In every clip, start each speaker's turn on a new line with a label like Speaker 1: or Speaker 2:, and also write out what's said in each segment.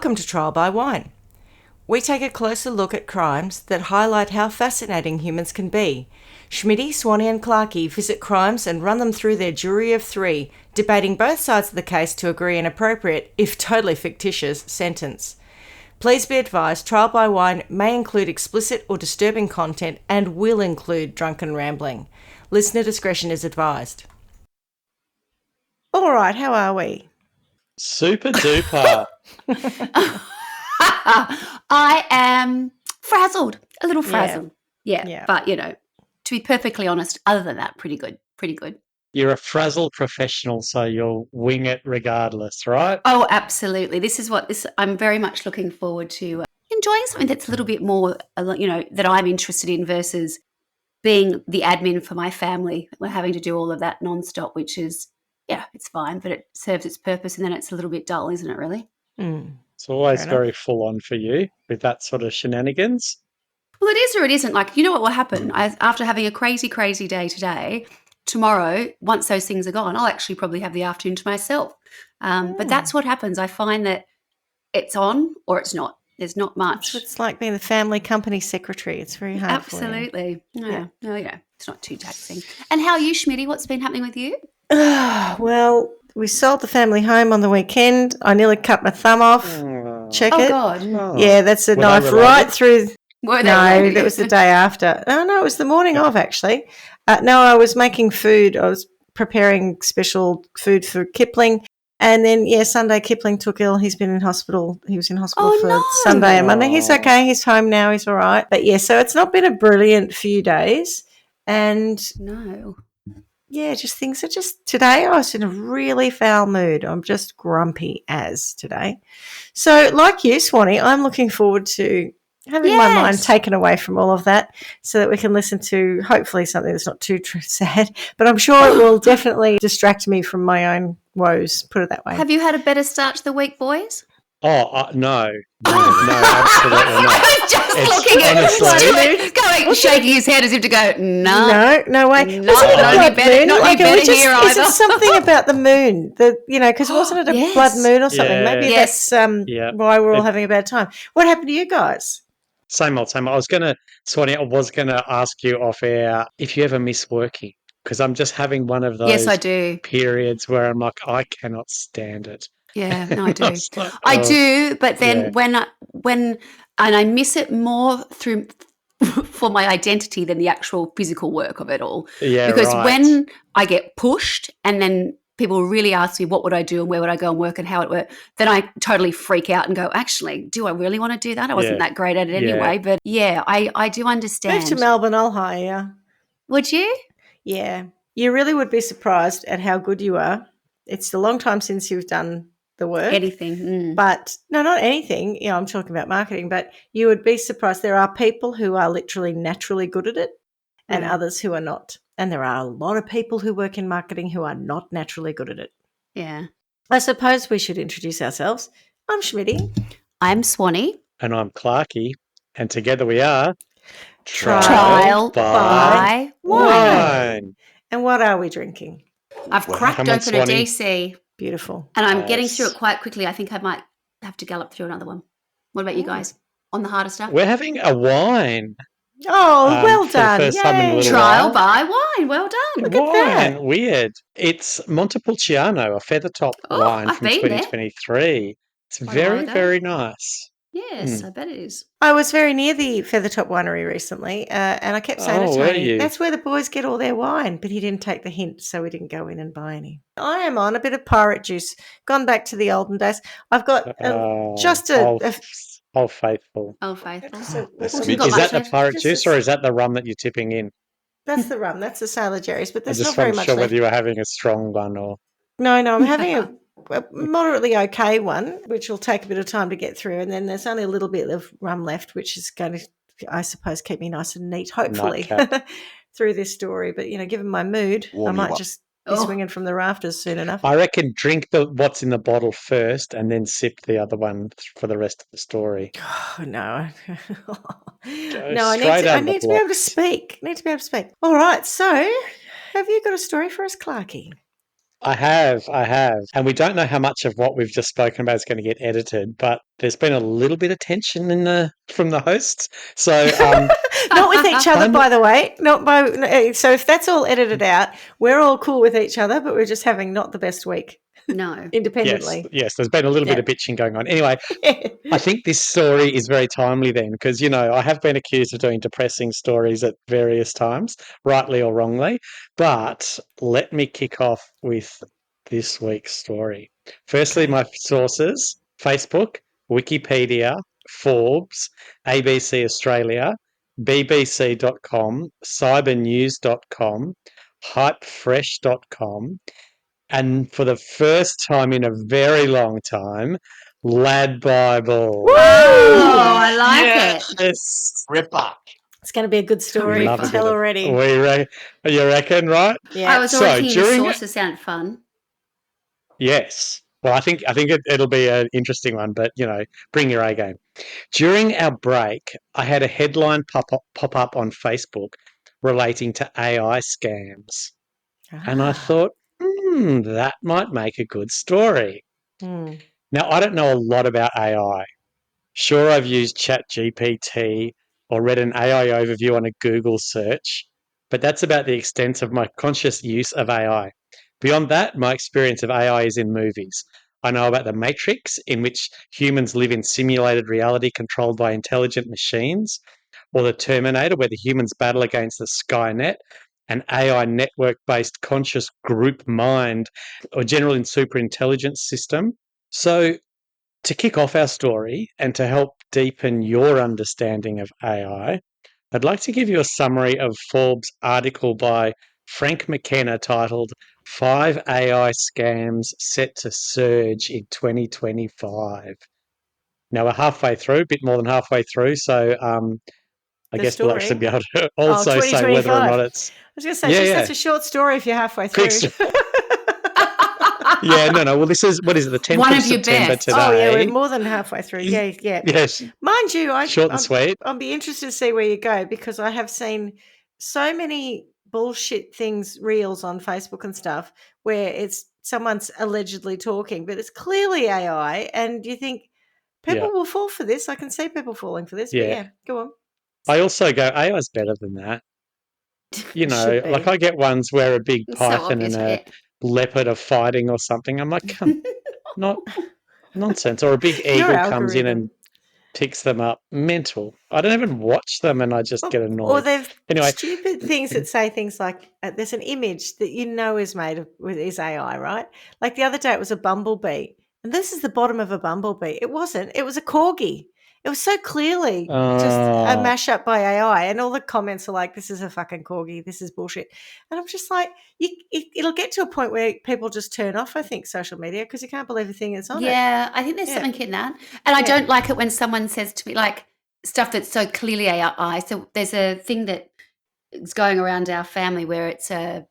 Speaker 1: Welcome to Trial by Wine. We take a closer look at crimes that highlight how fascinating humans can be. Schmitty, Swanee and Clarky visit crimes and run them through their jury of three, debating both sides of the case to agree an appropriate, if totally fictitious, sentence. Please be advised, Trial by Wine may include explicit or disturbing content and will include drunken rambling. Listener discretion is advised. All right, how are we?
Speaker 2: Super duper.
Speaker 3: I am frazzled, a little frazzled. Yeah. But, to be perfectly honest, other than that, pretty good.
Speaker 2: You're a frazzled professional, so you'll wing it regardless, right?
Speaker 3: Oh, absolutely. I'm very much looking forward to enjoying something that's a little bit more, that I'm interested in versus being the admin for my family. We're having to do all of that nonstop, which is, it's fine, but it serves its purpose and then it's a little bit dull, isn't it, really?
Speaker 2: It's always very full on for you with that sort of shenanigans.
Speaker 3: Well, it is or it isn't. Like, you know what will happen? After having a crazy, crazy day today, tomorrow, once those things are gone, I'll actually probably have the afternoon to myself. But that's what happens. I find that it's on or it's not. There's not much.
Speaker 1: It's like being the family company secretary. It's very hard
Speaker 3: Absolutely. For you. Yeah. It's not too taxing. And how are you, Schmitty? What's been happening with you?
Speaker 1: Well, we sold the family home on the weekend. I nearly cut my thumb off. Check it.
Speaker 3: Oh, God.
Speaker 1: Yeah, that's a knife right through.
Speaker 3: No,
Speaker 1: that was the day after. No, it was the morning of, actually. No, I was making food. I was preparing special food for Kipling. And then, Sunday Kipling took ill. He's been in hospital. He was in hospital for Sunday and Monday. He's okay. He's home now. He's all right. But, so it's not been a brilliant few days. And just things are today I was in a really foul mood. I'm just grumpy as today. So like you, Swanee, I'm looking forward to having my mind taken away from all of that so that we can listen to hopefully something that's not too sad, but I'm sure it will definitely distract me from my own woes, put it that way.
Speaker 3: Have you had a better start to the week, boys?
Speaker 2: Oh, no, absolutely not.
Speaker 3: I was just looking at Stuart going, shaking his head as if to go,
Speaker 1: no way.
Speaker 3: Not better here either.
Speaker 1: Is it something about the moon? Because wasn't it a blood moon or something?
Speaker 2: Yeah.
Speaker 1: Maybe that's why we're all having a bad time. What happened to you guys?
Speaker 2: Same old. Swanee, I was going to ask you off air if you ever miss working, because I'm just having one of those
Speaker 3: I do.
Speaker 2: periods where I'm like, I cannot stand it.
Speaker 3: Yeah, no, I do. I do, but then when I miss it more through for my identity than the actual physical work of it all.
Speaker 2: Yeah,
Speaker 3: because when I get pushed and then people really ask me what would I do and where would I go and work and how it worked, then I totally freak out and go, actually, do I really want to do that? I wasn't that great at it anyway. But I do understand.
Speaker 1: Move to Melbourne, I'll hire you.
Speaker 3: Would you?
Speaker 1: Yeah. You really would be surprised at how good you are. It's a long time since you've done the work.
Speaker 3: Anything.
Speaker 1: But no, not anything. I'm talking about marketing, but you would be surprised. There are people who are literally naturally good at it and others who are not. And there are a lot of people who work in marketing who are not naturally good at it.
Speaker 3: Yeah.
Speaker 1: I suppose we should introduce ourselves. I'm Schmitty.
Speaker 3: I'm Swanee.
Speaker 2: And I'm Clarky. And together we are
Speaker 3: Trial by Wine.
Speaker 1: And what are we drinking?
Speaker 3: I've cracked open a DC.
Speaker 1: Beautiful.
Speaker 3: And I'm getting through it quite quickly. I think I might have to gallop through another one. What about you guys? On the harder stuff?
Speaker 2: We're having a wine.
Speaker 1: Oh, well done.
Speaker 3: Trial by Wine. Well done.
Speaker 1: Look at that.
Speaker 2: Weird. It's Montepulciano, a feather-top wine from 2023. It's very, very nice.
Speaker 3: Yes, I bet it is.
Speaker 1: I was very near the Feathertop Winery recently, and I kept saying to Tony, that's where the boys get all their wine, but he didn't take the hint, so we didn't go in and buy any. I am on a bit of pirate juice, gone back to the olden days. I've got
Speaker 2: Old Faithful.
Speaker 3: Old Faithful.
Speaker 2: Is that the pirate juice or is that the rum that you're tipping in?
Speaker 1: That's the rum. That's the Sailor Jerry's, but there's
Speaker 2: not
Speaker 1: very much
Speaker 2: left. I just wasn't sure whether you were having a strong one or...
Speaker 1: No, I'm having a moderately okay one, which will take a bit of time to get through, and then there's only a little bit of rum left, which is going to, I suppose, keep me nice and neat, hopefully, through this story. But, given my mood, I might just be swinging from the rafters soon enough.
Speaker 2: I reckon drink what's in the bottle first and then sip the other one for the rest of the story.
Speaker 1: Oh, no. I need to be able to speak. All right, so have you got a story for us, Clarky?
Speaker 2: I have. And we don't know how much of what we've just spoken about is going to get edited, but there's been a little bit of tension from the hosts. So
Speaker 1: Not with each other, by the way. Not by. So if that's all edited out, we're all cool with each other, but we're just having not the best week
Speaker 3: No.
Speaker 1: independently.
Speaker 2: yes, there's been a little bit of bitching going on. Anyway, I think this story is very timely then, because, I have been accused of doing depressing stories at various times, rightly or wrongly. But let me kick off with this week's story. Firstly,
Speaker 1: Okay.
Speaker 2: my sources: Facebook, Wikipedia, Forbes, ABC Australia, BBC.com, cybernews.com, hypefresh.com, and for the first time in a very long time, Lad Bible.
Speaker 1: Woo!
Speaker 3: Oh, I like it.
Speaker 2: Yes, Ripper.
Speaker 1: It's going to be a good story.
Speaker 3: Love
Speaker 1: I
Speaker 3: a
Speaker 1: can tell already.
Speaker 2: You reckon, right?
Speaker 1: Yeah.
Speaker 3: I was
Speaker 2: So,
Speaker 3: already thinking the
Speaker 2: during-
Speaker 3: sources sound fun.
Speaker 2: Yes. Well, I think it'll be an interesting one, but bring your A game. During our break, I had a headline pop up on Facebook relating to AI scams, and I thought, that might make a good story.
Speaker 1: Hmm.
Speaker 2: Now, I don't know a lot about AI. Sure, I've used ChatGPT or read an AI overview on a Google search, but that's about the extent of my conscious use of AI. Beyond that, my experience of AI is in movies. I know about The Matrix, in which humans live in simulated reality controlled by intelligent machines, or The Terminator, where the humans battle against the Skynet, an AI network based conscious group mind or general and superintelligence system. So, to kick off our story and to help deepen your understanding of AI, I'd like to give you a summary of Forbes' article by Frank McKenna titled 5 AI Scams Set to Surge in 2025. Now, we're halfway through, a bit more than halfway through, so I
Speaker 1: The
Speaker 2: guess we'll actually
Speaker 1: story.
Speaker 2: be able to also say whether or
Speaker 1: 2025.
Speaker 2: not
Speaker 1: I
Speaker 2: it's...
Speaker 1: was going to say, geez, that's a short story if you're halfway through.
Speaker 2: No. Well, this is, what is it, the 10th
Speaker 3: One
Speaker 2: of
Speaker 3: of your
Speaker 2: September
Speaker 3: best.
Speaker 2: today?
Speaker 1: Oh, yeah, we're more than halfway through. Yeah.
Speaker 2: Yes,
Speaker 1: Mind you,
Speaker 2: short and sweet.
Speaker 1: I'll be interested to see where you go, because I have seen so many bullshit things, reels on Facebook and stuff, where it's someone's allegedly talking, but it's clearly AI, and you think people
Speaker 2: Yeah.
Speaker 1: will fall for this. I can see people falling for this, but
Speaker 2: Yeah.
Speaker 1: yeah, go on.
Speaker 2: I also go, AI's better than that.
Speaker 1: Should be.
Speaker 2: Like I get ones where a big
Speaker 3: So
Speaker 2: python
Speaker 3: obvious,
Speaker 2: and a
Speaker 3: yeah.
Speaker 2: leopard are fighting or something. I'm like, come, not nonsense. Or a big
Speaker 1: Your
Speaker 2: eagle comes in and
Speaker 1: algorithm.
Speaker 2: picks them up. Mental. I don't even watch them and I just get
Speaker 1: Or
Speaker 2: annoyed.
Speaker 1: they've
Speaker 2: Anyway,
Speaker 1: stupid things that say things like, there's an image that is made of is AI, right? Like the other day, it was a bumblebee, and this is the bottom of a bumblebee. It wasn't. It was a corgi. It was so clearly just a mashup by AI, and all the comments are like, "This is a fucking corgi. This is bullshit." And I'm just like, it'll get to a point where people just turn off, I think, social media, because you can't believe a thing that's on it.
Speaker 3: Yeah, I think there's
Speaker 1: Yeah.
Speaker 3: something in that. And I don't like it when someone says to me, like, stuff that's so clearly AI. So there's a thing that is going around our family where it's I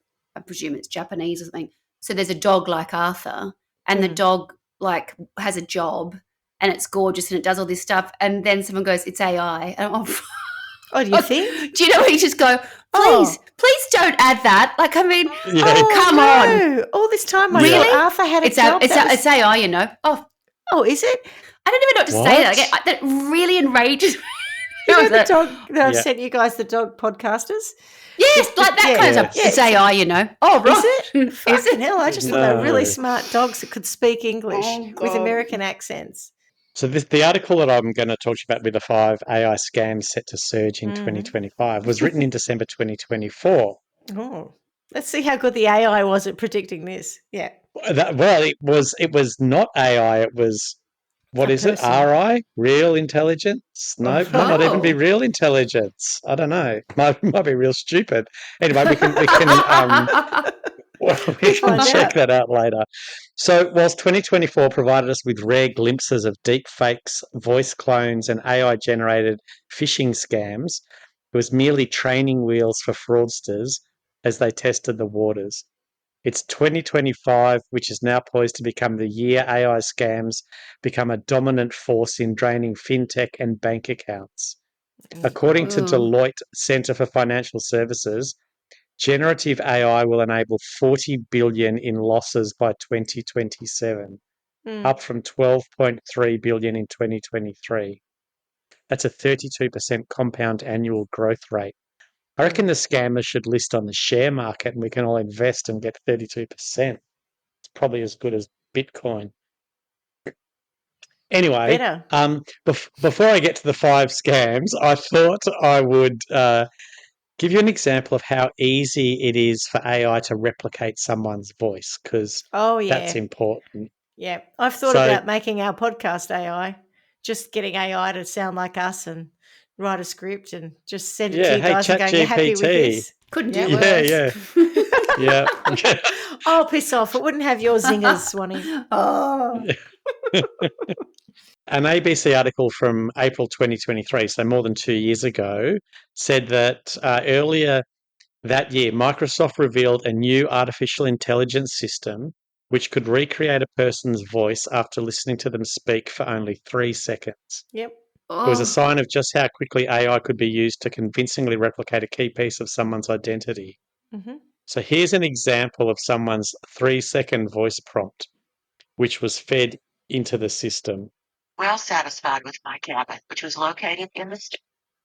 Speaker 3: presume it's Japanese or something. So there's a dog like Arthur, and the dog like has a job, and it's gorgeous and it does all this stuff. And then someone goes, "It's AI." And
Speaker 1: Oh, do you think?
Speaker 3: do you know? We just go, please don't add that. Like, I mean, come on.
Speaker 1: All this time I
Speaker 3: Really?
Speaker 1: thought Arthur had a job.
Speaker 3: It's AI, you know.
Speaker 1: Oh, is it?
Speaker 3: I don't even know what to say. Like, that really enrages me.
Speaker 1: You know the dog that I've sent you guys, the dog podcasters?
Speaker 3: Yes, like that kind of stuff.
Speaker 1: Yeah.
Speaker 3: It's AI, you know. Oh, right.
Speaker 1: Is it? Fucking hell, I just thought they were really
Speaker 2: No.
Speaker 1: smart dogs that could speak English with American accents.
Speaker 2: So the article that I'm going to talk to you about with the 5 AI scams set to surge in 2025 was written in December 2024.
Speaker 1: Oh, let's see how good the AI was at predicting this. Yeah.
Speaker 2: It was not AI. It was, what is it?
Speaker 1: person.
Speaker 2: RI? Real intelligence? No, might not even be
Speaker 3: Oh.
Speaker 2: real intelligence. I don't know. Might be real stupid. Anyway, we can
Speaker 1: find
Speaker 2: check
Speaker 1: out.
Speaker 2: that out later. So, whilst 2024 provided us with rare glimpses of deep fakes, voice clones, and AI-generated phishing scams, it was merely training wheels for fraudsters as they tested the waters. It's 2025, which is now poised to become the year AI scams become a dominant force in draining fintech and bank accounts. According to
Speaker 3: Ooh.
Speaker 2: Deloitte Centre for Financial Services, generative AI will enable 40 billion in losses by 2027, up from 12.3 billion in 2023. That's a 32% compound annual growth rate. I reckon the scammers should list on the share market and we can all invest and get 32%. It's probably as good as Bitcoin. Anyway,
Speaker 1: Better.
Speaker 2: before I get to the 5 scams, I thought I would give you an example of how easy it is for AI to replicate someone's voice, because
Speaker 1: Oh, yeah.
Speaker 2: that's important.
Speaker 1: Yeah. I've thought
Speaker 2: So-
Speaker 1: about making our podcast AI, just getting AI to sound like us and write a script and just send it to you
Speaker 2: hey,
Speaker 1: guys and going, "You happy with
Speaker 2: ChatGPT.
Speaker 1: this?"
Speaker 3: Couldn't do
Speaker 1: Yeah.
Speaker 3: worse.
Speaker 2: Yeah.
Speaker 1: Oh, piss off. It wouldn't have your zingers, Swanee.
Speaker 3: Oh.
Speaker 2: An ABC article from April 2023, so more than 2 years ago, said that earlier that year, Microsoft revealed a new artificial intelligence system which could recreate a person's voice after listening to them speak for only 3 seconds.
Speaker 1: Yep.
Speaker 2: It was a
Speaker 3: Oh.
Speaker 2: sign of just how quickly AI could be used to convincingly replicate a key piece of someone's identity.
Speaker 1: Mm-hmm.
Speaker 2: So here's an example of someone's 3-second voice prompt, which was fed into the system.
Speaker 4: Well satisfied with my cabin, which was located in the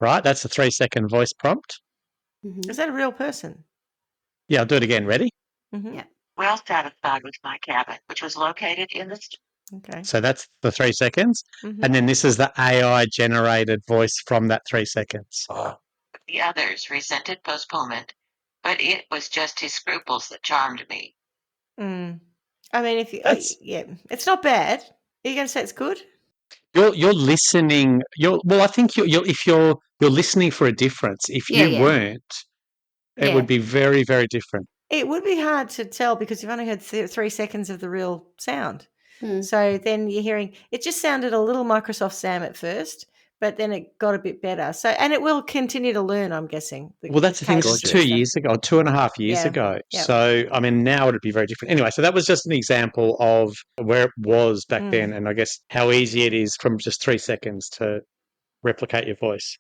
Speaker 2: Right, that's a 3-second voice prompt.
Speaker 3: Mhm.
Speaker 1: Is that a real person?
Speaker 2: Yeah, I'll do it again. Ready?
Speaker 1: Mm-hmm.
Speaker 3: Yeah.
Speaker 4: well satisfied with my cabin, which was located in the
Speaker 1: Okay.
Speaker 2: So that's the 3 seconds.
Speaker 1: Mm-hmm.
Speaker 2: And then this is the AI generated voice from that 3 seconds.
Speaker 4: The others resented postponement, but it was just his scruples that charmed me.
Speaker 1: Mm. I mean, if you,
Speaker 2: That's-
Speaker 1: yeah, it's not bad. Are you going to say it's good?
Speaker 2: You're listening. I think if you're listening for a difference. If
Speaker 3: Yeah,
Speaker 2: you
Speaker 3: yeah.
Speaker 2: weren't, it
Speaker 1: Yeah.
Speaker 2: would be very, very different.
Speaker 1: It would be hard to tell because you've only heard 3 seconds of the real sound.
Speaker 3: Mm.
Speaker 1: So then you're hearing it just sounded a little Microsoft Sam at first, but then it got a bit better. So and it will continue to learn, I'm guessing.
Speaker 2: Well, that's the thing. This is
Speaker 1: cadence
Speaker 2: 2
Speaker 1: and stuff.
Speaker 2: years ago, 2.5 years
Speaker 1: Yeah,
Speaker 2: ago.
Speaker 1: yeah.
Speaker 2: So, I mean, now it'd be very different. Anyway, so that was just an example of where it was back
Speaker 1: Mm.
Speaker 2: then, and I guess how easy it is from just 3 seconds to replicate your voice.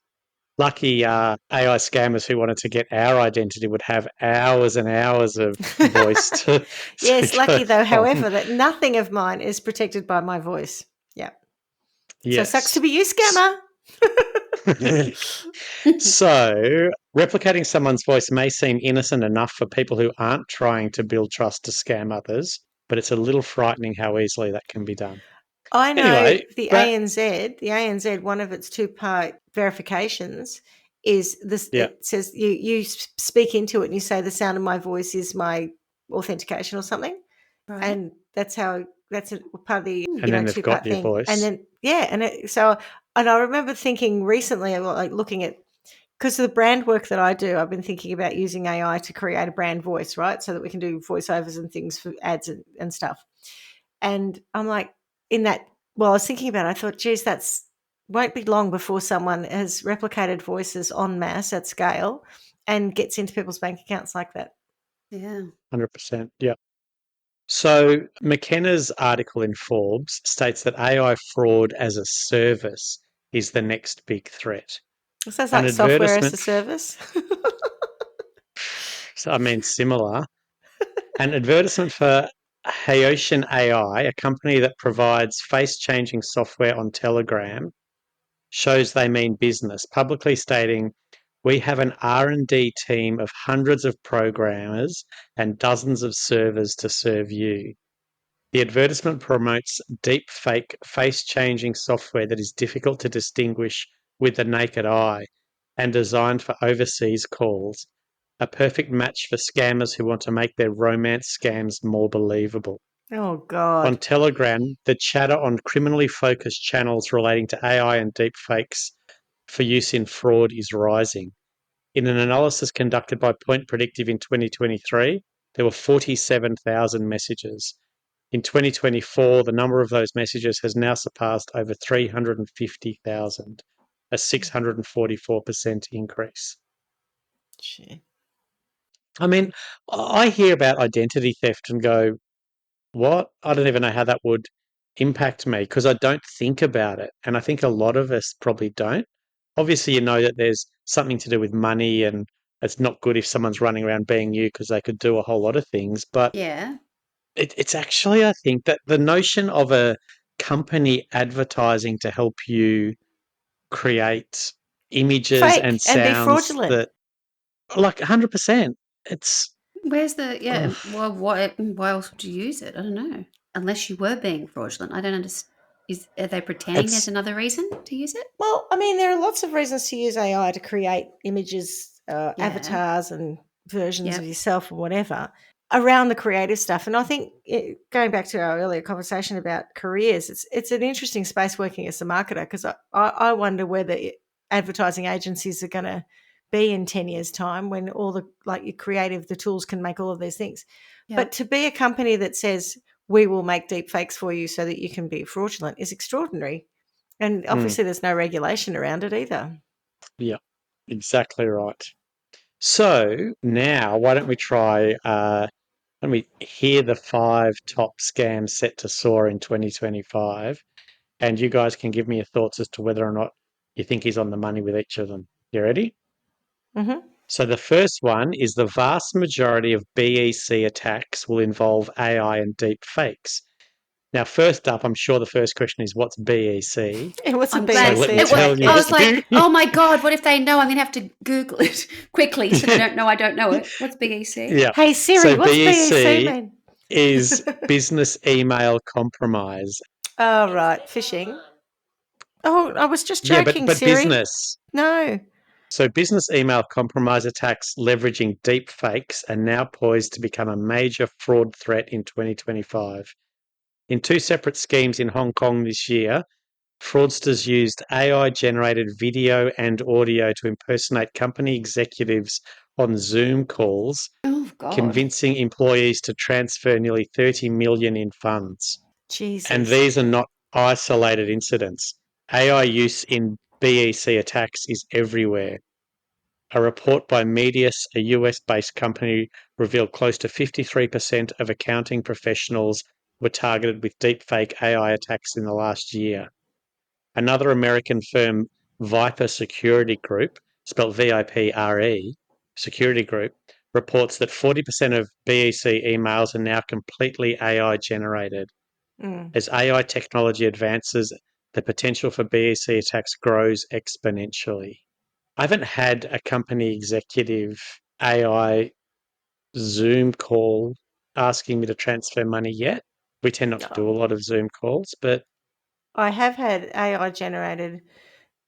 Speaker 2: Lucky AI scammers who wanted to get our identity would have hours and hours of voice to
Speaker 1: Yes,
Speaker 2: to
Speaker 1: lucky
Speaker 2: go
Speaker 1: though,
Speaker 2: from.
Speaker 1: however, that nothing of mine is protected by my voice. Yeah.
Speaker 2: Yes.
Speaker 1: So sucks to be you, scammer.
Speaker 2: So, replicating someone's voice may seem innocent enough for people who aren't trying to build trust to scam others, but it's a little frightening how easily that can be done.
Speaker 1: I know
Speaker 2: Anyway,
Speaker 1: the
Speaker 2: but-
Speaker 1: ANZ, one of its 2-part verifications is this.
Speaker 2: Yeah.
Speaker 1: It says you speak into it and you say the sound of my voice is my authentication or something,
Speaker 3: Right.
Speaker 1: and that's how that's a part of the
Speaker 2: And then they've
Speaker 1: 2-part
Speaker 2: got your
Speaker 1: thing.
Speaker 2: voice.
Speaker 1: And then and I remember thinking recently, like looking at because of the brand work that I do, I've been thinking about using AI to create a brand voice, right, so that we can do voiceovers and things for ads and stuff. And I'm like, I was thinking about it, I thought, geez, that's won't be long before someone has replicated voices en masse at scale and gets into people's bank accounts like that.
Speaker 3: Yeah.
Speaker 2: 100%. Yeah. So, McKenna's article in Forbes states that AI fraud as a service is the next big threat.
Speaker 1: It sounds
Speaker 2: An
Speaker 1: like software as a
Speaker 2: advertisement-
Speaker 1: service.
Speaker 2: So, I mean, similar. An advertisement for Haotian AI, a company that provides face-changing software on Telegram, shows they mean business, publicly stating, "We have an R&D team of hundreds of programmers and dozens of servers to serve you." The advertisement promotes deep fake face-changing software that is difficult to distinguish with the naked eye and designed for overseas calls, a perfect match for scammers who want to make their romance scams more believable.
Speaker 1: Oh,
Speaker 2: On
Speaker 1: God.
Speaker 2: Telegram, the chatter on criminally focused channels relating to AI and deepfakes for use in fraud is rising. In an analysis conducted by Point Predictive in 2023, there were 47,000 messages. In 2024, the number of those messages has now surpassed over 350,000, a 644% increase.
Speaker 1: Shit.
Speaker 2: I mean, I hear about identity theft and go, what? I don't even know how that would impact me because I don't think about it. And I think a lot of us probably don't. Obviously, you know that there's something to do with money and it's not good if someone's running around being you because they could do a whole lot of things. But
Speaker 3: Yeah.
Speaker 2: it's actually, I think, that the notion of a company advertising to help you create images and
Speaker 1: Fake and be
Speaker 2: sounds
Speaker 1: fraudulent.
Speaker 2: that, like, 100%, it's
Speaker 3: Where's the
Speaker 2: ugh.
Speaker 3: Well, why else would you use it? I don't know. Unless you were being fraudulent, I don't understand. Are they pretending there's
Speaker 2: It's
Speaker 3: another reason to use it?
Speaker 1: Well, I mean, there are lots of reasons to use AI to create images,
Speaker 3: Yeah.
Speaker 1: avatars, and versions of
Speaker 3: Yep.
Speaker 1: yourself or whatever around the creative stuff. And I think going back to our earlier conversation about careers, it's an interesting space working as a marketer because I wonder whether advertising agencies are going to be in 10 years' time when all the like your creative, the tools can make all of these things.
Speaker 3: Yep.
Speaker 1: But to be a company that says we will make deep fakes for you so that you can be fraudulent is extraordinary. And obviously, there's no regulation around it either.
Speaker 2: Yeah, exactly right. So now, why don't we try? Let me hear the 5 top scams set to soar in 2025, and you guys can give me your thoughts as to whether or not you think he's on the money with each of them. You ready?
Speaker 1: Mm-hmm.
Speaker 2: So the first one is the vast majority of BEC attacks will involve AI and deep fakes. Now, first up, I'm sure the first question is what's BEC?
Speaker 1: What's a
Speaker 3: I'm glad
Speaker 2: So let
Speaker 1: BAC
Speaker 2: me
Speaker 3: it was.
Speaker 2: tell
Speaker 1: attack?
Speaker 2: you.
Speaker 3: I was
Speaker 1: Yes.
Speaker 3: like, oh my God, what if they know? I'm going to have to Google it quickly so they don't know I don't know it. What's BEC?
Speaker 2: Yeah.
Speaker 1: Hey Siri,
Speaker 2: So
Speaker 1: what's BAC
Speaker 2: BEC
Speaker 1: mean?
Speaker 2: is business email compromise.
Speaker 1: Oh, right, phishing. Oh, I was just
Speaker 2: Yeah,
Speaker 1: joking,
Speaker 2: but
Speaker 1: Siri.
Speaker 2: business.
Speaker 1: No.
Speaker 2: So business email compromise attacks leveraging deep fakes are now poised to become a major fraud threat in 2025. In 2 separate schemes in Hong Kong this year, fraudsters used AI-generated video and audio to impersonate company executives on Zoom calls,
Speaker 3: Oh God.
Speaker 2: convincing employees to transfer nearly 30 million in funds. And
Speaker 1: Jesus.
Speaker 2: these are not isolated incidents. AI use in BEC attacks is everywhere. A report by Medius, a US-based company, revealed close to 53% of accounting professionals were targeted with deepfake AI attacks in the last year. Another American firm, Viper Security Group, spelled VIPRE, Security Group, reports that 40% of BEC emails are now completely AI generated.
Speaker 1: Mm.
Speaker 2: As AI technology advances, the potential for BEC attacks grows exponentially. I haven't had a company executive AI Zoom call asking me to transfer money yet. We tend not to do a lot of Zoom calls, but
Speaker 1: I have had AI generated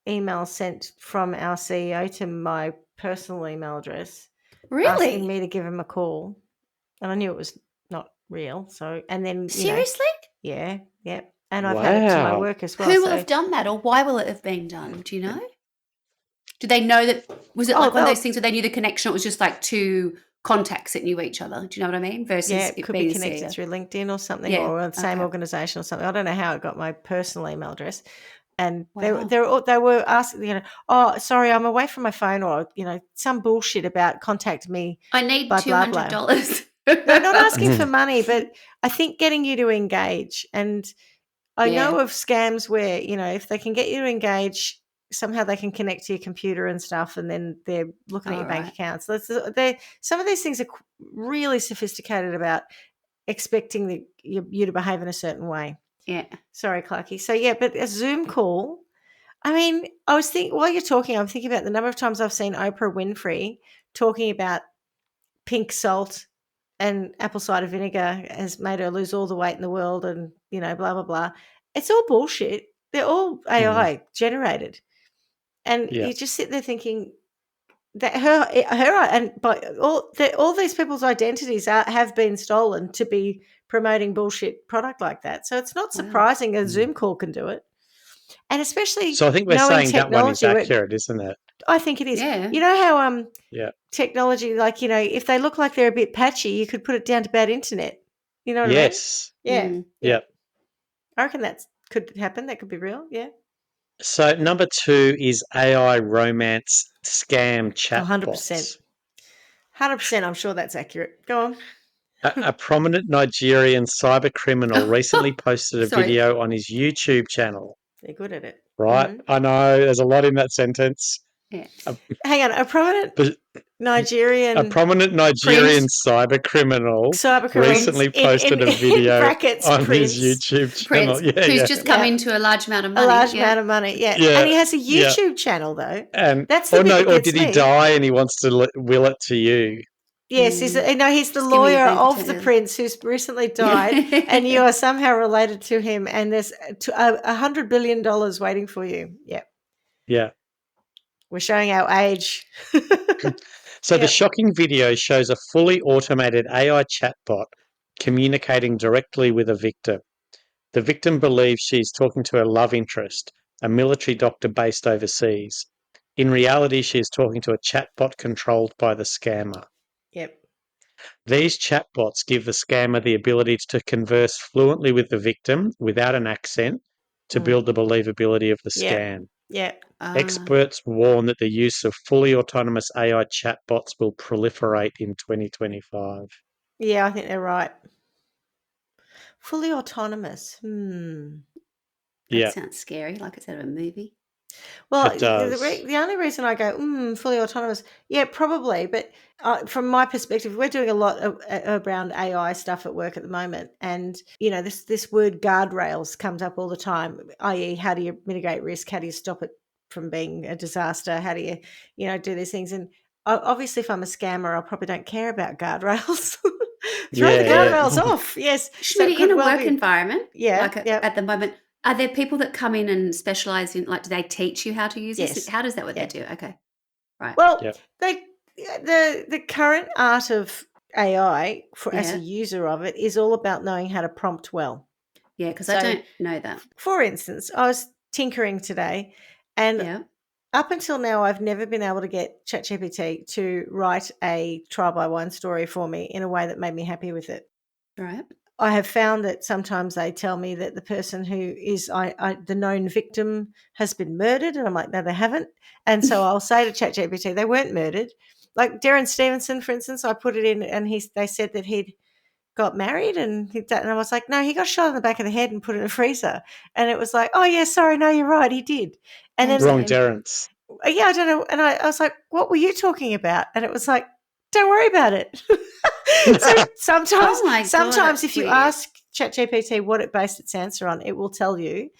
Speaker 1: emails sent from our CEO to my personal email address asking
Speaker 3: Really?
Speaker 1: me to give him a call. And I knew it was not real. So, and then,
Speaker 3: Seriously?
Speaker 1: yeah. And I've had it to my
Speaker 2: wow.
Speaker 1: work as well.
Speaker 3: Who will have done that, or why will it have been done? Do you know? Do they know that? Was it like one of those things where they knew the connection? It was just like 2 contacts that knew each other. Do you know what I mean? Versus
Speaker 1: Yeah,
Speaker 3: it
Speaker 1: it could
Speaker 3: being
Speaker 1: be
Speaker 3: the
Speaker 1: connected
Speaker 3: CEO.
Speaker 1: through LinkedIn or something,
Speaker 3: Yeah.
Speaker 1: or the same
Speaker 3: Okay.
Speaker 1: organization or something. I don't know how it got my personal email address. And
Speaker 3: Wow.
Speaker 1: they were asking, oh, sorry, I'm away from my phone, or some bullshit about contact me.
Speaker 3: I need
Speaker 1: by blah, blah.
Speaker 3: $200.
Speaker 1: No, not asking for money, but I think getting you to engage. And I know of scams where, if they can get you to engage, somehow they can connect to your computer and stuff, and then they're looking at your bank accounts. Some of these things are really sophisticated about expecting you to behave in a certain way.
Speaker 3: Yeah.
Speaker 1: Sorry, Clarky. So, but a Zoom call, I mean, I was thinking, while you're talking, I'm thinking about the number of times I've seen Oprah Winfrey talking about pink salt and apple cider vinegar has made her lose all the weight in the world and, blah, blah, blah. It's all bullshit. They're all AI generated. And you just sit there thinking that her and but all these people's identities have been stolen to be promoting bullshit product like that. So it's not surprising a Zoom call can do it. And especially
Speaker 2: So I think we're
Speaker 1: knowing
Speaker 2: saying that one is
Speaker 1: technology,
Speaker 2: accurate, isn't it?
Speaker 1: I think it is.
Speaker 3: Yeah.
Speaker 1: You know how
Speaker 2: Yeah.
Speaker 1: technology, like, if they look like they're a bit patchy, you could put it down to bad internet. You know what
Speaker 2: Yes.
Speaker 1: I mean? Yeah.
Speaker 2: Yeah.
Speaker 1: I reckon that could happen. That could be real. Yeah.
Speaker 2: So number 2 is AI romance scam
Speaker 1: 100%.
Speaker 2: chatbots.
Speaker 1: 100%. I'm sure that's accurate. Go on.
Speaker 2: A prominent Nigerian cyber criminal recently posted a
Speaker 3: Sorry.
Speaker 2: video on his YouTube channel.
Speaker 1: They're good at it.
Speaker 2: Right? I know there's a lot in that sentence.
Speaker 3: Yeah.
Speaker 1: Hang on, a prominent
Speaker 2: The-
Speaker 1: Nigerian
Speaker 2: A prominent Nigerian cyber criminal recently posted a
Speaker 1: in
Speaker 2: video
Speaker 1: brackets
Speaker 2: on his
Speaker 1: Prince.
Speaker 2: YouTube
Speaker 3: Prince,
Speaker 2: channel.
Speaker 3: who's
Speaker 2: Yeah.
Speaker 3: just come
Speaker 1: Yeah.
Speaker 3: into a large amount of
Speaker 1: A
Speaker 3: money.
Speaker 1: large
Speaker 3: yeah.
Speaker 1: amount of money, yeah.
Speaker 2: Yeah,
Speaker 1: And he has a
Speaker 2: yeah.
Speaker 1: YouTube channel, though.
Speaker 2: And
Speaker 1: That's the bit that
Speaker 2: or
Speaker 1: gets
Speaker 2: did he
Speaker 1: me.
Speaker 2: die and he wants to will it to you?
Speaker 1: Yes, he's the
Speaker 3: Just give me your
Speaker 1: lawyer
Speaker 3: bank
Speaker 1: of the
Speaker 3: details.
Speaker 1: prince who's recently died, and you are somehow related to him, and there's $100 billion waiting for you. Yeah,
Speaker 2: Yeah.
Speaker 1: we're showing our age.
Speaker 2: So the
Speaker 1: Yep.
Speaker 2: shocking video shows a fully automated AI chatbot communicating directly with a victim. The victim believes she's talking to her love interest, a military doctor based overseas. In reality, she is talking to a chatbot controlled by the scammer.
Speaker 1: Yep.
Speaker 2: These chatbots give the scammer the ability to converse fluently with the victim without an accent to build the believability of the
Speaker 1: Yep.
Speaker 2: scam.
Speaker 1: Yep.
Speaker 2: Experts warn that the use of fully autonomous AI chatbots will proliferate in 2025.
Speaker 1: Yeah, I think they're right. Fully autonomous.
Speaker 3: That
Speaker 2: Yeah,
Speaker 3: sounds scary, like it's out of a movie.
Speaker 1: Well,
Speaker 2: it does.
Speaker 1: the only reason I go, fully autonomous, yeah, probably. But from my perspective, we're doing a lot around AI stuff at work at the moment. And, this word guardrails comes up all the time, i.e. how do you mitigate risk? How do you stop it from being a disaster? How do you, do these things? And obviously, if I'm a scammer, I probably don't care about guardrails. Throw the guardrails off. Yes.
Speaker 3: Shmitty, in a work environment, like
Speaker 1: yeah.
Speaker 3: at the moment, are there people that come in and specialize in, like, do they teach you how to use
Speaker 1: Yes.
Speaker 3: this? How does that what
Speaker 1: Yeah.
Speaker 3: they do? Okay. Right.
Speaker 1: Well,
Speaker 2: Yep.
Speaker 1: the current art of AI as a
Speaker 3: Yeah.
Speaker 1: user of it is all about knowing how to prompt well.
Speaker 3: Yeah, because I don't know that.
Speaker 1: For instance, I was tinkering today, and
Speaker 3: Yeah.
Speaker 1: up until now, I've never been able to get ChatGPT to write a trial by one story for me in a way that made me happy with it.
Speaker 3: Right.
Speaker 1: I have found that sometimes they tell me that the person who is the known victim has been murdered, and I'm like, no, they haven't. And so I'll say to ChatGPT, they weren't murdered. Like Darren Stevenson, for instance, I put it in, and they said that he'd got married, and I was like, no, he got shot in the back of the head and put in a freezer. And it was like, oh yeah, sorry, no, you're right, he did. And then
Speaker 2: Wrong Terrence.
Speaker 1: yeah, I don't know. And I was like, what were you talking about? And it was like, don't worry about it. So sometimes if you ask ChatGPT what it based its answer on, it will tell you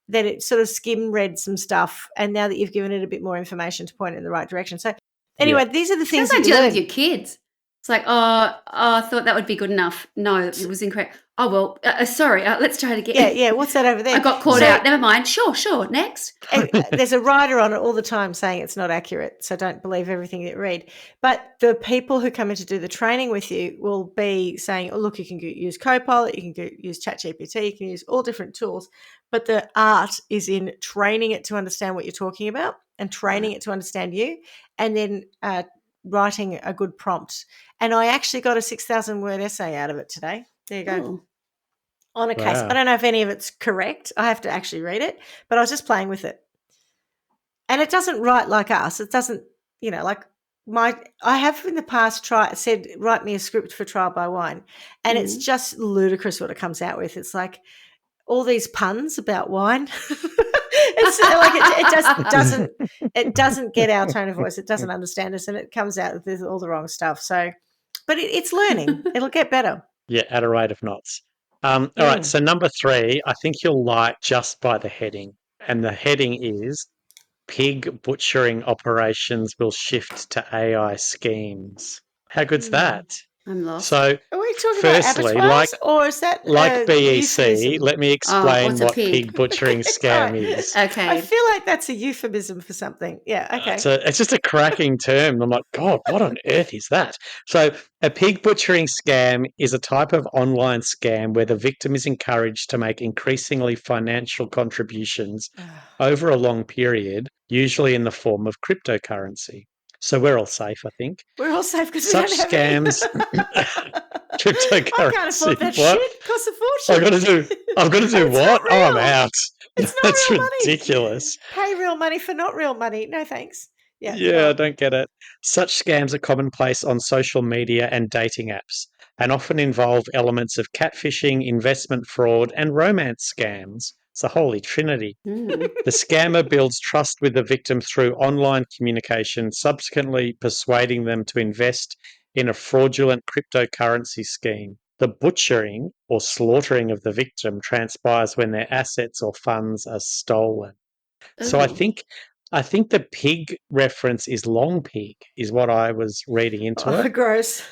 Speaker 1: that it sort of skim read some stuff, and now that you've given it a bit more information to point it in the right direction. So anyway, these are the things
Speaker 3: Sounds like
Speaker 1: that you
Speaker 3: dealing
Speaker 1: learn.
Speaker 3: with your kids. It's like, I thought that would be good enough. No, it was incorrect. Oh, well, sorry, let's try it again.
Speaker 1: Yeah, what's that over there?
Speaker 3: I got caught out. Never mind. Sure, next.
Speaker 1: There's a writer on it all the time saying it's not accurate, so don't believe everything that you read. But the people who come in to do the training with you will be saying, oh, look, you can use Copilot, you can use ChatGPT, you can use all different tools. But the art is in training it to understand what you're talking about and training it to understand you, and then writing a good prompt. And I actually got a 6,000 word essay out of it today. There you go.
Speaker 3: Ooh.
Speaker 1: On a case. I don't know if any of it's correct. I have to actually read it, but I was just playing with it. And it doesn't write like us. It doesn't, like I have in the past said, write me a script for Trial by Wine. And it's just ludicrous what it comes out with. It's like all these puns about wine. It's like it doesn't get our tone of voice. It doesn't understand us, and it comes out with all the wrong stuff. So, but it's learning. It'll get better.
Speaker 2: Yeah, at a rate of knots. All right, so number 3, I think you'll like just by the heading. And the heading is pig butchering operations will shift to AI schemes. How good's that?
Speaker 3: I'm lost.
Speaker 2: So,
Speaker 1: are we talking
Speaker 2: firstly,
Speaker 1: about abattoirs, or is that
Speaker 2: like BEC,
Speaker 1: euphemism?
Speaker 2: let me explain
Speaker 3: it's a
Speaker 2: what
Speaker 3: pig.
Speaker 2: pig butchering scam is.
Speaker 3: Okay.
Speaker 1: I feel like that's a euphemism for something. Yeah, okay.
Speaker 2: It's just a cracking term. I'm like, God, what on earth is that? So a pig butchering scam is a type of online scam where the victim is encouraged to make increasingly financial contributions over a long period, usually in the form of cryptocurrency. So we're all safe, I think.
Speaker 1: We're all safe because we
Speaker 2: Such
Speaker 1: don't have any.
Speaker 2: scams, cryptocurrency.
Speaker 1: I can't afford that
Speaker 2: what?
Speaker 1: shit. It costs a fortune.
Speaker 2: I've got to do
Speaker 1: It's
Speaker 2: what?
Speaker 1: not
Speaker 2: Oh, I'm
Speaker 1: real.
Speaker 2: out.
Speaker 1: It's not
Speaker 2: That's
Speaker 1: real money.
Speaker 2: ridiculous.
Speaker 1: Pay real money for not real money. No thanks.
Speaker 2: Yeah, I don't get it. Such scams are commonplace on social media and dating apps and often involve elements of catfishing, investment fraud, and romance scams. It's a holy trinity.
Speaker 3: Mm.
Speaker 2: The scammer builds trust with the victim through online communication, subsequently persuading them to invest in a fraudulent cryptocurrency scheme. The butchering or slaughtering of the victim transpires when their assets or funds are stolen. So I
Speaker 3: Ooh.
Speaker 2: think the pig reference is long pig, is what I was reading into
Speaker 1: Oh,
Speaker 2: it.
Speaker 1: gross.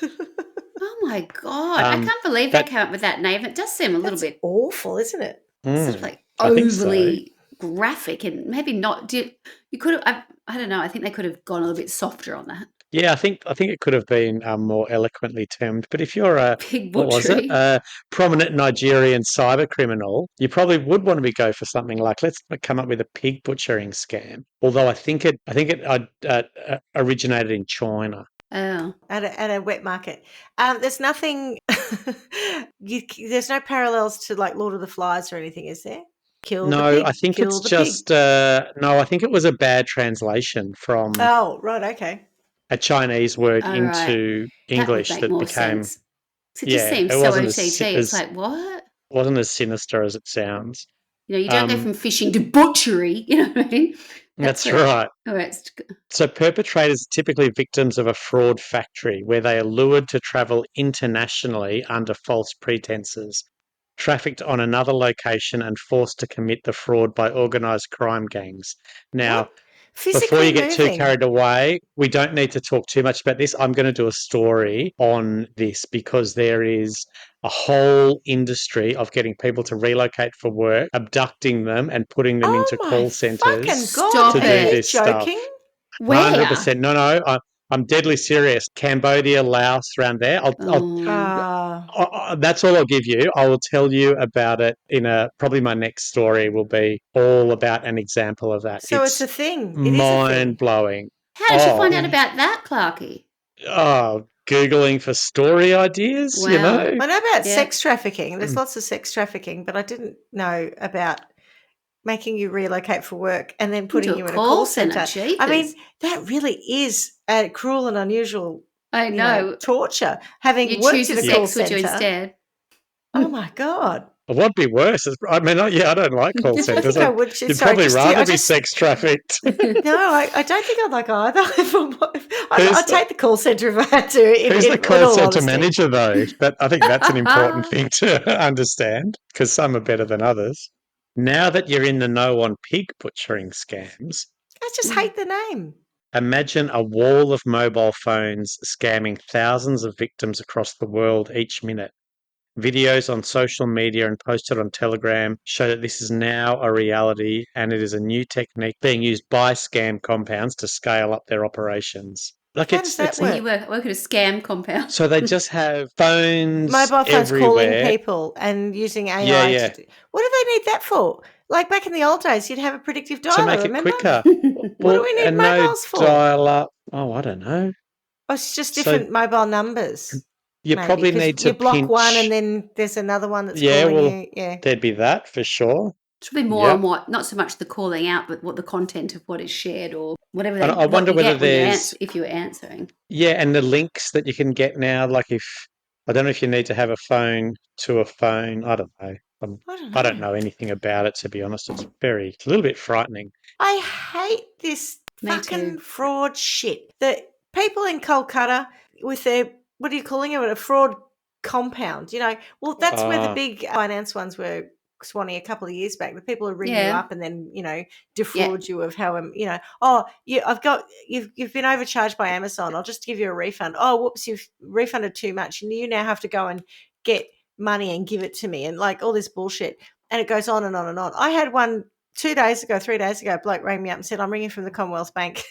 Speaker 3: Oh my God. I can't believe they
Speaker 2: That
Speaker 3: came up with that name. It does seem a little
Speaker 1: That's
Speaker 3: bit
Speaker 1: awful, isn't it?
Speaker 3: sort of like
Speaker 2: I think so.
Speaker 3: overly graphic and maybe not. You could have, I don't know. I think they could have gone a little bit softer on that.
Speaker 2: Yeah, I think it could have been more eloquently termed. But if you're
Speaker 3: Pig
Speaker 2: what was it,
Speaker 3: butchery.
Speaker 2: a prominent Nigerian cyber criminal, you probably would want to go for something like, let's come up with a pig butchering scam. Although I think it originated in China.
Speaker 3: Oh.
Speaker 1: At a wet market. There's nothing. There's no parallels to like Lord of the Flies or anything, is there? Kill the
Speaker 2: No, I
Speaker 1: pig.
Speaker 2: think
Speaker 1: Kill
Speaker 2: it's
Speaker 1: the pig.
Speaker 2: just no. I think it was a bad translation from
Speaker 1: Oh, right. Okay.
Speaker 2: a Chinese word
Speaker 3: All right.
Speaker 2: into
Speaker 3: That would
Speaker 2: English
Speaker 3: make
Speaker 2: that
Speaker 3: more
Speaker 2: became
Speaker 3: sense. It just seems
Speaker 2: it
Speaker 3: so
Speaker 2: wasn't
Speaker 3: OTT. It's like, what?
Speaker 2: wasn't as sinister as it sounds.
Speaker 3: You don't go from fishing to butchery. You know what I mean?
Speaker 2: That's
Speaker 3: where
Speaker 2: right.
Speaker 3: it's
Speaker 2: So perpetrators are typically victims of a fraud factory where they are lured to travel internationally under false pretenses, trafficked on another location and forced to commit the fraud by organised crime gangs. Now,
Speaker 1: What?
Speaker 2: before
Speaker 1: Physically
Speaker 2: you get too
Speaker 1: moving.
Speaker 2: carried away, we don't need to talk too much about this. I'm going to do a story on this because there is a whole industry of getting people to relocate for work, abducting them and putting them
Speaker 1: Oh
Speaker 2: into
Speaker 1: my
Speaker 2: call centres
Speaker 1: fucking God.
Speaker 3: Stop
Speaker 2: to
Speaker 1: Are
Speaker 2: do
Speaker 3: it.
Speaker 1: you
Speaker 2: this stuff.
Speaker 1: joking?
Speaker 3: Where?
Speaker 2: 100%. No, I'm deadly serious. Cambodia, Laos, around there. That's all I'll give you. I will tell you about it probably my next story will be all about an example of that.
Speaker 1: So it's
Speaker 2: It's
Speaker 1: a thing. It is a thing.
Speaker 2: mind blowing.
Speaker 3: How did you
Speaker 2: Oh,
Speaker 3: find out about that, Clarky?
Speaker 2: Googling for story ideas,
Speaker 3: Wow.
Speaker 1: I know about
Speaker 3: Yeah.
Speaker 1: sex trafficking. There's lots of sex trafficking, but I didn't know about making you relocate for work and then putting
Speaker 3: Into a
Speaker 1: you in a call
Speaker 3: centre.
Speaker 1: center. I mean,
Speaker 3: Jeepers.
Speaker 1: that really is a cruel and unusual,
Speaker 3: I know.
Speaker 1: torture. Having
Speaker 3: You'd
Speaker 1: worked
Speaker 3: choose
Speaker 1: in
Speaker 3: the
Speaker 1: a call
Speaker 3: sex, would you,
Speaker 1: center.
Speaker 3: instead?
Speaker 1: Oh my God.
Speaker 2: What'd be worse? I don't like call
Speaker 1: I don't
Speaker 2: centres.
Speaker 1: think I would.
Speaker 2: You'd
Speaker 1: Sorry,
Speaker 2: probably rather
Speaker 1: I
Speaker 2: be
Speaker 1: just
Speaker 2: sex trafficked.
Speaker 1: no. I don't think I'd like either.
Speaker 2: Who's
Speaker 1: I'd take the call center if I had to.
Speaker 2: Who's the
Speaker 1: In
Speaker 2: call
Speaker 1: all
Speaker 2: centre
Speaker 1: honesty.
Speaker 2: manager, though? I think that's an important thing to understand because some are better than others. Now that you're in the know on pig butchering scams,
Speaker 1: I just hate the name.
Speaker 2: imagine a wall of mobile phones scamming thousands of victims across the world each minute. Videos on social media and posted on Telegram show that this is now a reality and it is a new technique being used by scam compounds to scale up their operations. Like
Speaker 1: How does that
Speaker 3: So you
Speaker 1: work?
Speaker 3: work at a scam compound.
Speaker 2: So they just have phones
Speaker 1: Mobile phones calling
Speaker 2: everywhere.
Speaker 1: people and using
Speaker 2: Yeah,
Speaker 1: AI
Speaker 2: yeah.
Speaker 1: to do. What do they need that for? Like back in the old days, you'd have a predictive
Speaker 2: To
Speaker 1: dialer,
Speaker 2: make it
Speaker 1: remember?
Speaker 2: quicker.
Speaker 1: What do
Speaker 2: Well,
Speaker 1: we need
Speaker 2: and no
Speaker 1: mobiles for?
Speaker 2: dial up. Oh, I don't know.
Speaker 1: Oh, it's just
Speaker 2: So
Speaker 1: different mobile numbers,
Speaker 2: you
Speaker 1: maybe.
Speaker 2: probably
Speaker 1: Because
Speaker 2: need to
Speaker 1: you block one and
Speaker 2: pinch.
Speaker 1: then there's another one that's
Speaker 2: Yeah,
Speaker 1: calling
Speaker 2: well,
Speaker 1: you. Yeah.
Speaker 2: there'd be that for sure.
Speaker 3: It's really more on
Speaker 2: Yep.
Speaker 3: what, not so much the calling out, but what the content of what is shared or whatever
Speaker 2: And I
Speaker 3: what
Speaker 2: wonder
Speaker 3: you
Speaker 2: whether
Speaker 3: get when
Speaker 2: there's
Speaker 3: if you're answering.
Speaker 2: and the links that you can get now. Like if I don't know if you need to have a phone to a phone. I don't know.
Speaker 1: I don't
Speaker 2: I don't
Speaker 1: know.
Speaker 2: know anything about it to be honest. It's a little bit frightening.
Speaker 1: I hate this
Speaker 3: Me
Speaker 1: fucking
Speaker 3: too.
Speaker 1: fraud shit. The people in Kolkata with their, what are you calling it, a fraud compound, well, that's where the
Speaker 2: Ah,
Speaker 1: big finance ones were swanning a couple of years back. The people who ring you
Speaker 3: Yeah.
Speaker 1: up and then,
Speaker 3: Yeah.
Speaker 1: defraud you of how, oh, you've been overcharged by Amazon. I'll just give you a refund. Oh, whoops, you've refunded too much. And you now have to go and get money and give it to me and like all this bullshit. And it goes on and on and on. I had one 3 days ago, a bloke rang me up and said, I'm ringing from the Commonwealth Bank.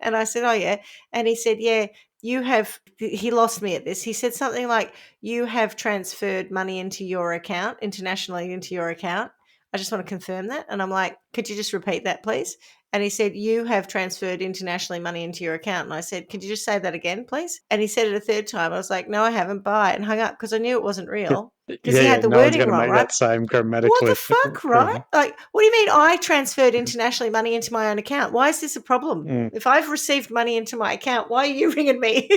Speaker 1: And I said, oh, yeah. And he said, yeah, he lost me at this. He said something like, you have transferred money into your account, internationally into your account. I just want to confirm that. And I'm like, could you just repeat that, please? And he said, you have transferred internationally money into your account. And I said, could you just say that again, please? And he said it a third time. I was like, no, I haven't. Bye. And hung up because I knew it wasn't real. because he had the
Speaker 2: no one's
Speaker 1: wording
Speaker 2: going to
Speaker 1: wrong,
Speaker 2: make
Speaker 1: right?
Speaker 2: that same
Speaker 1: What
Speaker 2: grammatical.
Speaker 1: the fuck, right? Like, what do you mean I transferred internationally money into my own account? Why is this a problem?
Speaker 2: Mm.
Speaker 1: If I've received money into my account, why are you ringing me?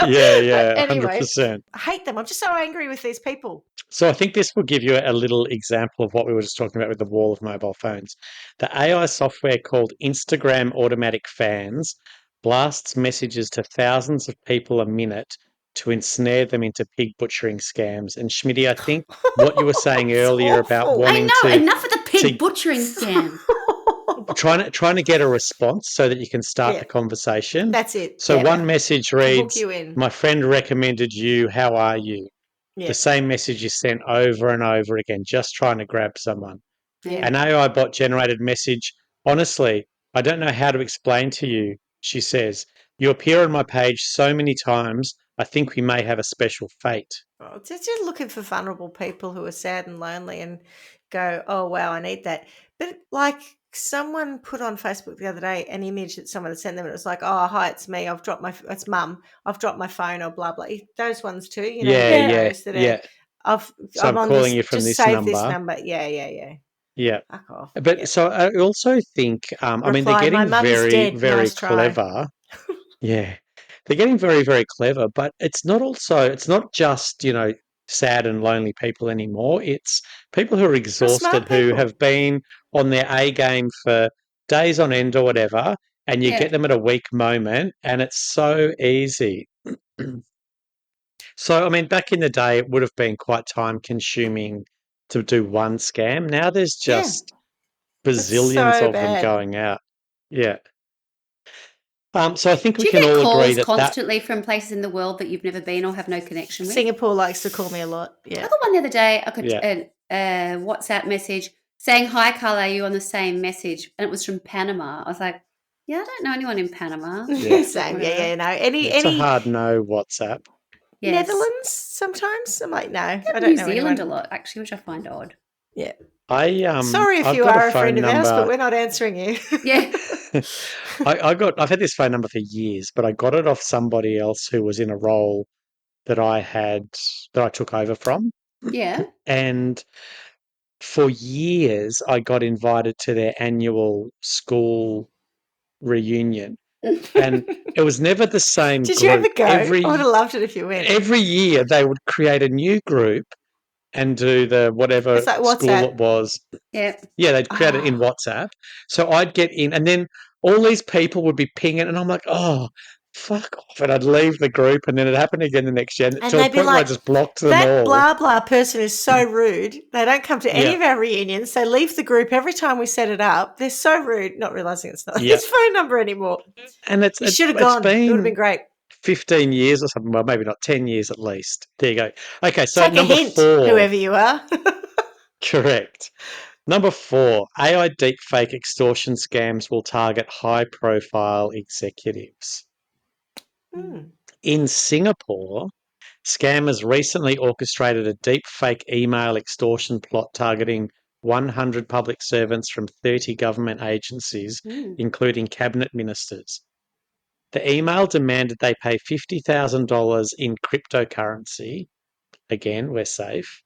Speaker 2: Yeah,
Speaker 1: Anyway,
Speaker 2: 100%.
Speaker 1: I hate them. I'm just so angry with these people.
Speaker 2: So I think this will give you a little example of what we were just talking about with the wall of mobile phones. The AI software called Instagram Automatic Fans blasts messages to thousands of people a minute to ensnare them into pig butchering scams. And Schmitty, I think what you were saying
Speaker 1: It's
Speaker 2: earlier about
Speaker 1: awful.
Speaker 3: I
Speaker 2: wanting
Speaker 3: know.
Speaker 2: to
Speaker 3: Enough of the pig butchering scam.
Speaker 2: trying to get a response so that you can start
Speaker 1: Yeah.
Speaker 2: the conversation.
Speaker 1: That's it.
Speaker 2: So
Speaker 3: Yeah.
Speaker 2: one message
Speaker 1: Hook
Speaker 2: reads,
Speaker 1: you in.
Speaker 2: "My friend recommended you. How are you?"
Speaker 1: Yeah.
Speaker 2: The same message is sent over and over again, just trying to grab someone.
Speaker 1: Yeah.
Speaker 2: An AI bot generated message. Honestly, I don't know how to explain to you, she says. You appear on my page so many times, I think we may have a special fate.
Speaker 1: Oh, just looking for vulnerable people who are sad and lonely and go, oh, wow, I need that. But like someone put on Facebook the other day an image that someone had sent them. And it was like, oh, hi, it's me. It's mum. I've dropped my phone or blah, blah. Those ones too, you
Speaker 2: Yeah,
Speaker 1: get
Speaker 3: Yeah.
Speaker 1: those that are,
Speaker 2: So
Speaker 1: I'm
Speaker 2: I'm
Speaker 1: on
Speaker 2: calling
Speaker 1: this,
Speaker 2: you from
Speaker 1: just
Speaker 2: this
Speaker 1: save this
Speaker 2: number.
Speaker 1: number. Yeah.
Speaker 2: Yeah.
Speaker 1: Fuck off.
Speaker 2: But
Speaker 1: Yep.
Speaker 2: so I also think, I mean, they're
Speaker 1: Reply, my
Speaker 2: getting
Speaker 1: mum's
Speaker 2: very,
Speaker 1: dead.
Speaker 2: very
Speaker 1: Nice try.
Speaker 2: clever. Yeah. They're getting very, very clever, but it's not just, sad and lonely people anymore. It's people who are
Speaker 1: For
Speaker 2: exhausted,
Speaker 1: smart
Speaker 2: who
Speaker 1: people.
Speaker 2: have been on their A game for days on end or whatever, and you
Speaker 3: Yeah.
Speaker 2: get them at a weak moment, and it's so easy. So, I mean, back in the day, it would have been quite time consuming to do one scam. Now there's
Speaker 1: Yeah.
Speaker 2: just
Speaker 1: It's
Speaker 2: bazillions
Speaker 1: so
Speaker 2: of them
Speaker 1: bad.
Speaker 2: going out. Yeah. So I think we
Speaker 3: Do you
Speaker 2: can
Speaker 3: get
Speaker 2: all agree
Speaker 3: calls
Speaker 2: that
Speaker 3: constantly from places in the world that you've never been or have no connection with?
Speaker 1: Singapore likes to call me a lot. Yeah.
Speaker 3: I got one the other day. I got
Speaker 2: Yeah.
Speaker 3: a WhatsApp message saying, "Hi, Carla, are you on the same message?" And it was from Panama. I was like, "Yeah, I don't know anyone in Panama."
Speaker 2: Yeah.
Speaker 1: Same.
Speaker 3: Whatever.
Speaker 1: Yeah. No. Any
Speaker 2: It's a hard no WhatsApp.
Speaker 3: Yes.
Speaker 1: Netherlands sometimes? I'm like, no, I
Speaker 3: New
Speaker 1: don't know
Speaker 3: Zealand
Speaker 1: anyone.
Speaker 3: a lot, actually, which I find odd.
Speaker 1: Yeah.
Speaker 2: Sorry
Speaker 1: if
Speaker 2: I've
Speaker 1: you
Speaker 2: got
Speaker 1: are
Speaker 2: a
Speaker 1: a friend
Speaker 2: phone
Speaker 1: of ours, but
Speaker 2: number.
Speaker 1: we're not answering you.
Speaker 3: Yeah.
Speaker 2: I've had this phone number for years, but I got it off somebody else who was in a role that I took over from.
Speaker 3: Yeah.
Speaker 2: And for years I got invited to their annual school reunion. And it was never the same
Speaker 1: Did you
Speaker 2: group.
Speaker 1: ever go? I would have loved it if you went.
Speaker 2: Every year they would create a new group and do the whatever
Speaker 1: It's like
Speaker 2: school
Speaker 1: WhatsApp.
Speaker 2: it was.
Speaker 3: Yeah.
Speaker 2: Yeah, they'd create it in WhatsApp. So I'd get in, and then all these people would be pinging, and I'm like, oh, fuck off. And I'd leave the group, and then it happened again the next year,
Speaker 1: And
Speaker 2: to the
Speaker 1: they'd be
Speaker 2: point where I
Speaker 1: like,
Speaker 2: just blocked them
Speaker 1: that
Speaker 2: all.
Speaker 1: blah blah person is so rude. They don't come to any
Speaker 2: Yeah.
Speaker 1: of our reunions. They leave the group every time we set it up. They're so rude, not realizing it's not
Speaker 2: Yeah.
Speaker 1: his phone number anymore.
Speaker 2: And
Speaker 1: You should have
Speaker 2: it's
Speaker 1: gone. It would have
Speaker 2: been
Speaker 1: been great.
Speaker 2: 15 years or something. Well, maybe not 10 years at least. There you go. Okay, so
Speaker 1: Take a
Speaker 2: number
Speaker 1: hint,
Speaker 2: 4.
Speaker 1: whoever you are.
Speaker 2: Correct. Number 4, AI deepfake extortion scams will target high-profile executives. In Singapore, scammers recently orchestrated a deepfake email extortion plot targeting 100 public servants from 30 government agencies, including cabinet ministers. The email demanded they pay $50,000 in cryptocurrency. Again, we're safe.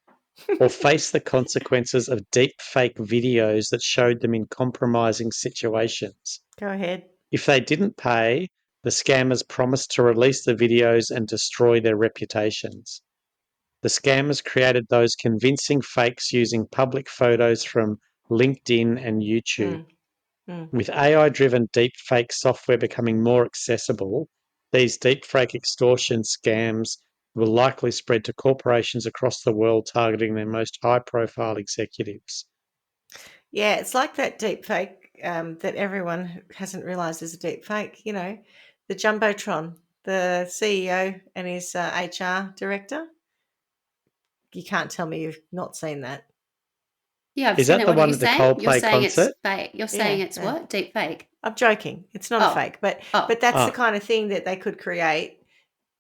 Speaker 2: Or face the consequences of deepfake videos that showed them in compromising situations.
Speaker 1: Go ahead.
Speaker 2: If they didn't pay, the scammers promised to release the videos and destroy their reputations. The scammers created those convincing fakes using public photos from LinkedIn and YouTube. With AI-driven deepfake software becoming more accessible, these deepfake extortion scams will likely spread to corporations across the world targeting their most high-profile executives.
Speaker 1: Yeah, it's like that deep fake that everyone hasn't realised is a deep fake. You know, the Jumbotron, the CEO and his HR director. You can't tell me you've not seen that.
Speaker 3: Yeah, I've
Speaker 2: Is
Speaker 3: seen
Speaker 2: that
Speaker 3: it.
Speaker 2: the
Speaker 3: What are
Speaker 2: one
Speaker 3: you
Speaker 2: at the
Speaker 3: saying? You're
Speaker 2: Coldplay
Speaker 3: saying it's
Speaker 2: concert?
Speaker 3: fake. You're saying
Speaker 1: Yeah,
Speaker 3: it's
Speaker 1: yeah.
Speaker 3: what? Deep fake.
Speaker 1: I'm joking. It's not a fake, but that's the kind of thing that they could create.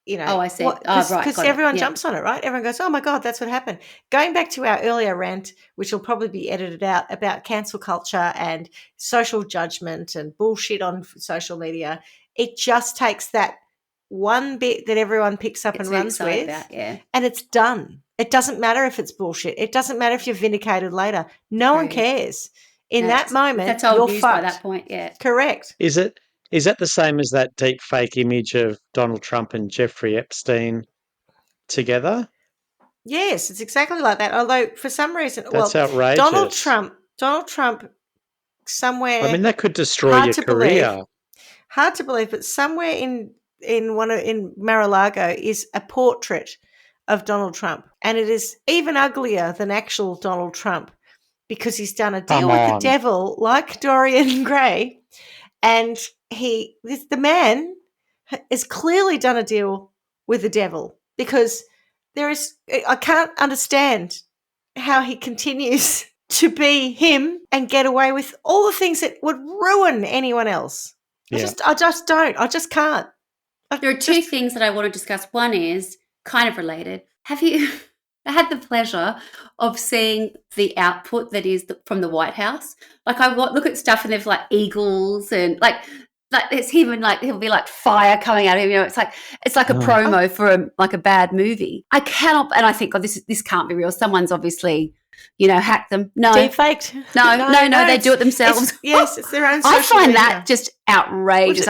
Speaker 1: You know,
Speaker 3: Oh, I see. Right,
Speaker 1: because
Speaker 3: got it.
Speaker 1: everyone
Speaker 3: Yeah.
Speaker 1: jumps on it, right? Everyone goes, "Oh my god, that's what happened." Going back to our earlier rant, which will probably be edited out, about cancel culture and social judgment and bullshit on social media, it just takes that one bit that everyone picks up
Speaker 3: Gets
Speaker 1: and
Speaker 3: very
Speaker 1: runs
Speaker 3: excited
Speaker 1: with,
Speaker 3: about, yeah.
Speaker 1: and it's done. It doesn't matter if it's bullshit. It doesn't matter if you're vindicated later. No one
Speaker 3: True.
Speaker 1: cares. In
Speaker 3: No,
Speaker 1: that moment,
Speaker 3: that's old
Speaker 1: you're
Speaker 3: news
Speaker 1: fucked.
Speaker 3: by that point, yeah.
Speaker 1: Correct.
Speaker 2: Is that the same as that deep fake image of Donald Trump and Jeffrey Epstein together?
Speaker 1: Yes, it's exactly like that. Although for some reason,
Speaker 2: That's outrageous.
Speaker 1: Donald Trump, somewhere.
Speaker 2: I mean, that could destroy
Speaker 1: hard
Speaker 2: your
Speaker 1: to
Speaker 2: career.
Speaker 1: believe. Hard to believe, but somewhere in Mar-a-Lago is a portrait of Donald Trump, and it is even uglier than actual Donald Trump because he's done a deal
Speaker 2: Come
Speaker 1: with the
Speaker 2: on.
Speaker 1: devil, like Dorian Gray, and the man has clearly done a deal with the devil because I can't understand how he continues to be him and get away with all the things that would ruin anyone else.
Speaker 2: Yeah.
Speaker 1: I just don't. I just can't.
Speaker 3: There are two things that I want to discuss. One is kind of related. Have you had the pleasure of seeing the output that is from the White House? Like I look at stuff and there's like eagles and like it's him and like he'll be like fire coming out of him. You know, it's like a promo for a bad movie. I cannot, and I think, God, this can't be real. Someone's obviously, hacked them. No,
Speaker 1: deep faked.
Speaker 3: No, they do it themselves.
Speaker 1: It's their own.
Speaker 3: I find
Speaker 1: media.
Speaker 3: that just outrageous.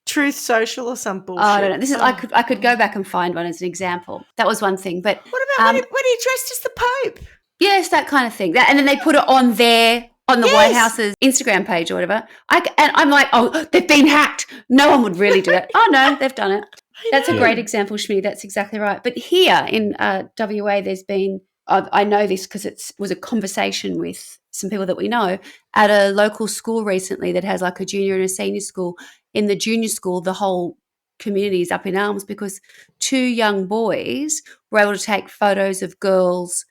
Speaker 1: Truth Social or some bullshit.
Speaker 3: Oh, I don't know. This is I could go back and find one as an example. That was one thing. But
Speaker 1: what about when he dressed as the Pope?
Speaker 3: Yes, that kind of thing. And then they put it on the White House's Instagram page or whatever. And I'm like, oh, they've been hacked. No one would really do it. Oh no, they've done it. That's a great example, Shmi. That's exactly right. But here in WA, there's been. I know this because it was a conversation with some people that we know at a local school recently that has like a junior and a senior school. In the junior school, the whole community is up in arms because two young boys were able to take photos of girls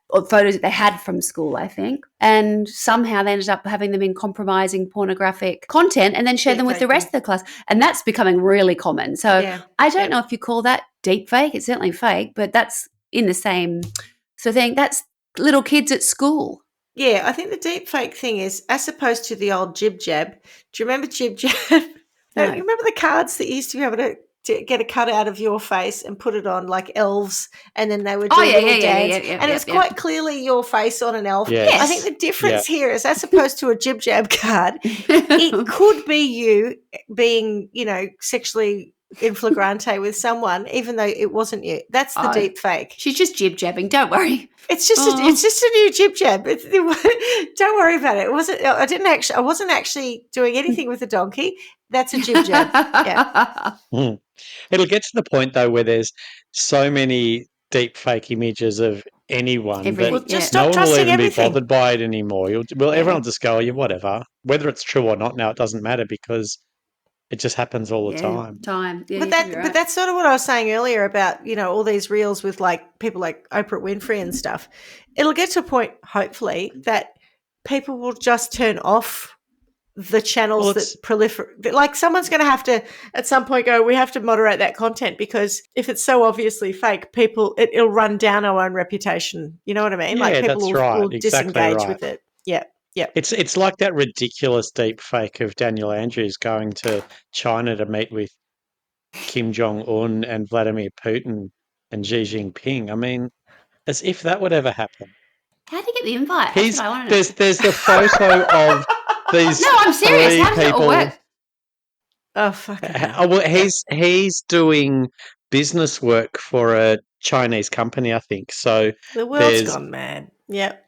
Speaker 3: or photos that they had from school, I think, and somehow they ended up having them in compromising pornographic content and then share them with the rest of the class. And that's becoming really common. So I don't know if you call that deep fake. It's certainly fake, but that's in the same sort of thing. That's little kids at school.
Speaker 1: Yeah, I think the deep fake thing is, as opposed to the old jib jab. Do you remember jib jab?
Speaker 3: No.
Speaker 1: You remember the cards that you used to be able to get a cut out of your face and put it on like elves, and then they would do a little dance, and it was quite clearly your face on an elf.
Speaker 2: Yes.
Speaker 1: I think the difference here is, as opposed to a jib jab card, it could be you being, sexually in flagrante with someone, even though it wasn't you. That's the deep fake.
Speaker 3: She's just jib jabbing. Don't worry.
Speaker 1: It's just a new jib jab. Don't worry about it. I wasn't actually doing anything with the donkey. That's a jib jab. Yeah.
Speaker 2: It'll get to the point though where there's so many deep fake images of anyone that
Speaker 1: just
Speaker 2: no
Speaker 1: stop
Speaker 2: one will even
Speaker 1: everything.
Speaker 2: be bothered by it anymore. Everyone will just go, yeah, whatever. Whether it's true or not now, it doesn't matter because it just happens all the time.
Speaker 3: Yeah,
Speaker 1: but that's sort of what I was saying earlier about, all these reels with like people like Oprah Winfrey and stuff. It'll get to a point, hopefully, that people will just turn off the channels that proliferate. Like someone's going to have to at some point go, we have to moderate that content because if it's so obviously fake, it'll run down our own reputation. You know what I mean?
Speaker 2: Yeah,
Speaker 1: like people will disengage with it. Yeah. Yeah.
Speaker 2: It's like that ridiculous deep fake of Daniel Andrews going to China to meet with Kim Jong-un and Vladimir Putin and Xi Jinping. I mean, as if that would ever happen.
Speaker 3: How did he get the invite? That's what I want to know.
Speaker 2: There's the photo of these.
Speaker 3: No, I'm serious. How does it all work?
Speaker 1: Oh, fuck.
Speaker 2: Well, he's doing business work for a Chinese company, I think. So
Speaker 1: the world's gone mad. Yep.